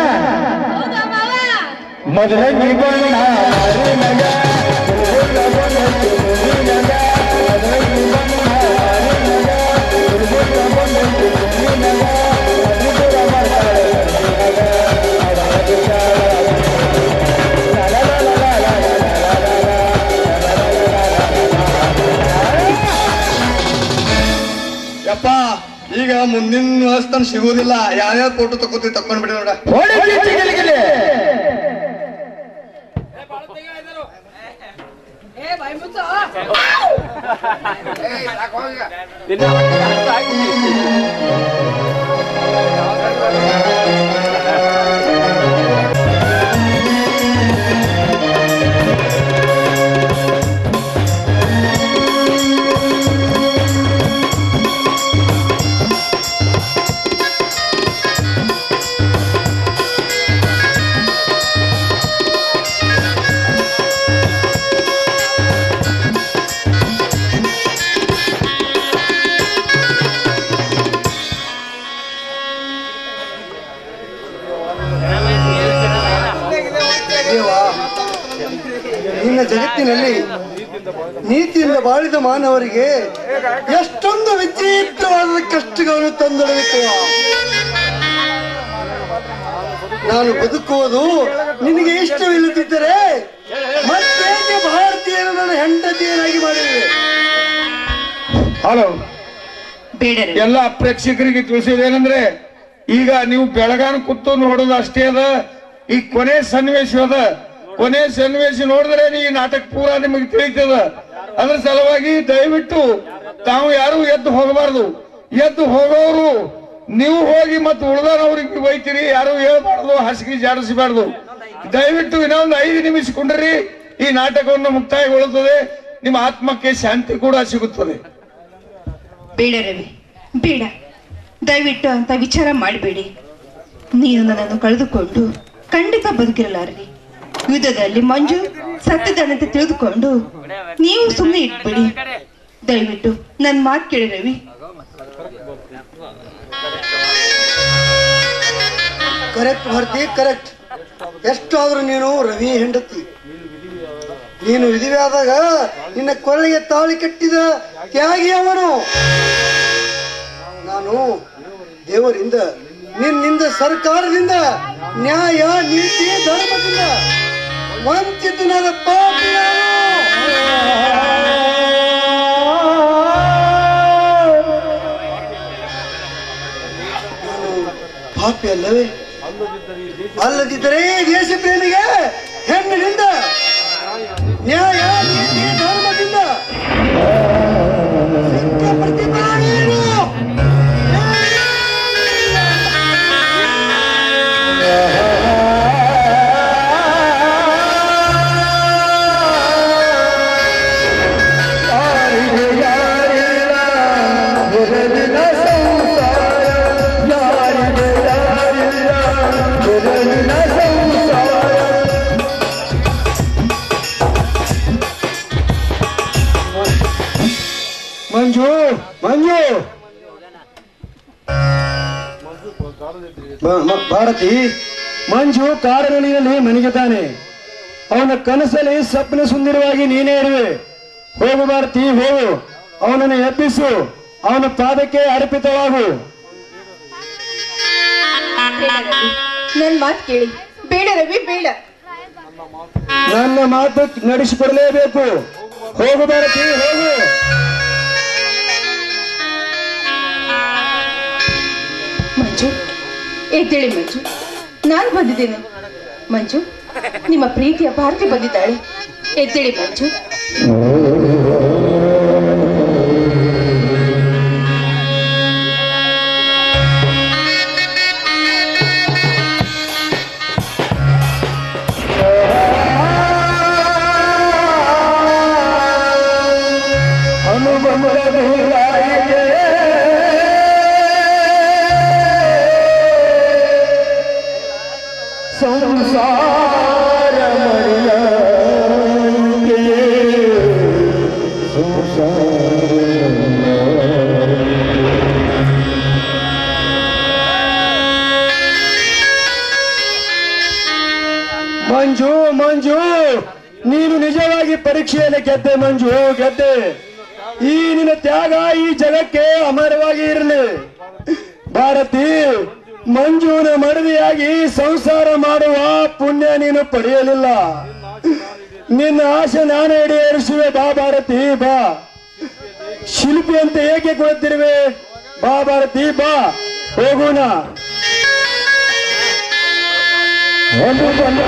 Speaker 3: ಮೊದಲ
Speaker 4: ಯಪ್ಪ ಈಗ ಮುಂದಿನ ವರ್ಷ ತನ ಸಿಗುವುದಿಲ್ಲ. ಯಾವ್ಯಾವ ಫೋಟೋ ತಕೊಂಡ್ಬಿಡಿ ನೋಡ.
Speaker 3: ಜಗತ್ತಿನಲ್ಲಿ ನೀತಿಯಿಂದ ಬಾಳಿದ ಮಾನವರಿಗೆ ಎಷ್ಟೊಂದು ವಿಚಿತ್ರವಾದ ಕಷ್ಟಗಳನ್ನು ತಂದೊಡಗಿಸುವ. ನಾನು ಬದುಕುವುದು ನಿನಗೆ ಇಷ್ಟವಿಲ್ಲದಿದ್ದರೆ ಮತ್ತೇಕೆ ಭಾರತೀಯರು ನನ್ನ ಹೆಂಡತಿಯರಾಗಿ ಮಾಡಿದೆ?
Speaker 8: ಹಲೋ, ಎಲ್ಲ ಪ್ರೇಕ್ಷಕರಿಗೆ ತಿಳಿಸೋದೇನಂದ್ರೆ, ಈಗ ನೀವು ಬೆಳಗಾನ ಕೂತು ನೋಡೋದು ಅಷ್ಟೇ ಅದ. ಈ ಕೊನೆ ಸನ್ನಿವೇಶ ಅದ. ಕೊನೆ ಸನ್ನಿವೇಶ ನೋಡಿದ್ರೆ ಈ ನಾಟಕ ಪೂರ ನಿಮಗೆ ತಿಳಿತದ. ಅದ್ರ ಸಲುವಾಗಿ ದಯವಿಟ್ಟು ತಾವು ಯಾರು ಎದ್ದು ಹೋಗಬಾರ್ದು. ಎದ್ದು ಹೋಗೋರು ನೀವು ಹೋಗಿ ಮತ್ತೆ ಉಳಿದವ್ರಿಗೆ ಒಯ್ತೀರಿ. ಯಾರು ಹೇಳ್ಬಾರ್ದು, ಹಾಸಿಗೆ ಜಾಡಿಸಬಾರ್ದು. ದಯವಿಟ್ಟು ಇನ್ನೊಂದು 5 ನಿಮಿಷ ಕೊಂಡ್ರಿ, ಈ ನಾಟಕವನ್ನು ಮುಕ್ತಾಯಗೊಳ್ಳುತ್ತದೆ. ನಿಮ್ಮ ಆತ್ಮಕ್ಕೆ ಶಾಂತಿ ಕೂಡ ಸಿಗುತ್ತದೆ.
Speaker 2: ಬೇಡ ರವಿ, ಬೇಡ, ದಯವಿಟ್ಟು ಅಂತ ವಿಚಾರ ಮಾಡಬೇಡಿ. ನೀನು ನನ್ನನ್ನು ಕಳೆದುಕೊಂಡು ಖಂಡಿತ ಬದುಕಿರಲಾರಿ. ಯುದ್ಧದಲ್ಲಿ ಮಂಜು ಸತ್ತಿದ್ದಾನಂತ ತಿಳಿದುಕೊಂಡು ನೀವು ಸುಮ್ಮನೆ ಇಟ್ಬಿಡಿ. ದಯವಿಟ್ಟು ನನ್ನ ಮಾತು ಕೇಳಿ ರವಿ.
Speaker 3: Correct Bharati, correct. ಎಷ್ಟು ಆದ್ರೂ ನೀನು ರವಿ ಹೆಂಡತಿ. ನೀನು ವಿಧಿವೆ ಆದಾಗ ನಿನ್ನ ಕೊರಳಿಗೆ ತಾಳಿ ಕಟ್ಟಿದ ತ್ಯಾಗಿ ಅವನು. ನಾನು ದೇವರಿಂದ, ನಿನ್ನಿಂದ, ಸರ್ಕಾರದಿಂದ, ನ್ಯಾಯ ನೀತಿ ಧರ್ಮದಿಂದ ವಂಚಿತನಾದ ಪಾಪಿ ನಾನು ಪಾಪಿ ಅಲ್ಲವೇ? ಅಲ್ಲದಿದ್ದರೆ ದೇಶ ಪ್ರೇಮಿಗೆ ಹೆಣ್ಣಿನಿಂದ, ನ್ಯಾಯ ನೀತಿ ಧರ್ಮದಿಂದ ಪ್ರತಿಭಾವೇನು? ಮಂಜು, ಮಂಜು, ಭಾರತಿ, ಮಂಜು ಕಾಡಿನಲ್ಲಿ ಮನೆಗಿದ್ದಾನೆ. ಅವನ ಕನಸಲ್ಲಿ ಸ್ವಪ್ನ ಸುಂದರವಾಗಿ ನೀನೇ ಇರುವೆ. ಹೋಗು ಭಾರತಿ, ಹೋಗು. ಅವನನ್ನು ಎಬ್ಬಿಸು, ಅವನ ಪಾದಕ್ಕೆ ಅರ್ಪಿತವಾಗು.
Speaker 2: ನನ್ನ ಮಾತು ಕೇಳಿ. ಬೇಡ ರವಿ, ಬೇಡ.
Speaker 3: ನನ್ನ ಮಾತು ನಡೆಸಿಕೊಡಲೇಬೇಕು. ಹೋಗು ಭಾರತಿ, ಹೋಗು.
Speaker 2: ಮಂಜು, ಎದ್ದೇಳಿ ಮಂಜು, ನಾನು ಬಂದಿದ್ದೇನೆ. ಮಂಜು, ನಿಮ್ಮ ಪ್ರೀತಿಯ ಭಾರತಿ ಬಂದಿದ್ದಾಳೆ. ಎದ್ದೇಳಿ ಮಂಜು.
Speaker 3: ಸಂಸಾರ ಮರಿಯ ಮಂಜು, ಮಂಜು, ನೀನು ನಿಜವಾಗಿ ಪರೀಕ್ಷೆಯಲ್ಲಿ ಗೆದ್ದೆ ಮಂಜು, ಗೆದ್ದೆ. ಈ ನಿನ್ನ ತ್ಯಾಗ ಈ ಜಗಕ್ಕೆ ಅಮರವಾಗಿ ಇರಲಿ. ಭಾರತಿ, ಮಂಜುನ ಮಡದಿಯಾಗಿ ಸಂಸಾರ ಮಾಡುವ ಪುಣ್ಯ ನೀನು ಪಡೆಯಲಿಲ್ಲ. ನಿನ್ನ ಆಸೆ ನಾನು ಈಡೇರಿಸುವೆ. ಬಾ ಭಾರತಿ, ಬಾ. ಶಿಲ್ಪಿ ಅಂತ ಏಕೆ ಕೊಡುತ್ತಿರುವೆ? ಬಾ ಭಾರತಿ, ಬಾ, ಹೋಗೋಣ. ಒಂದು ಬಂದ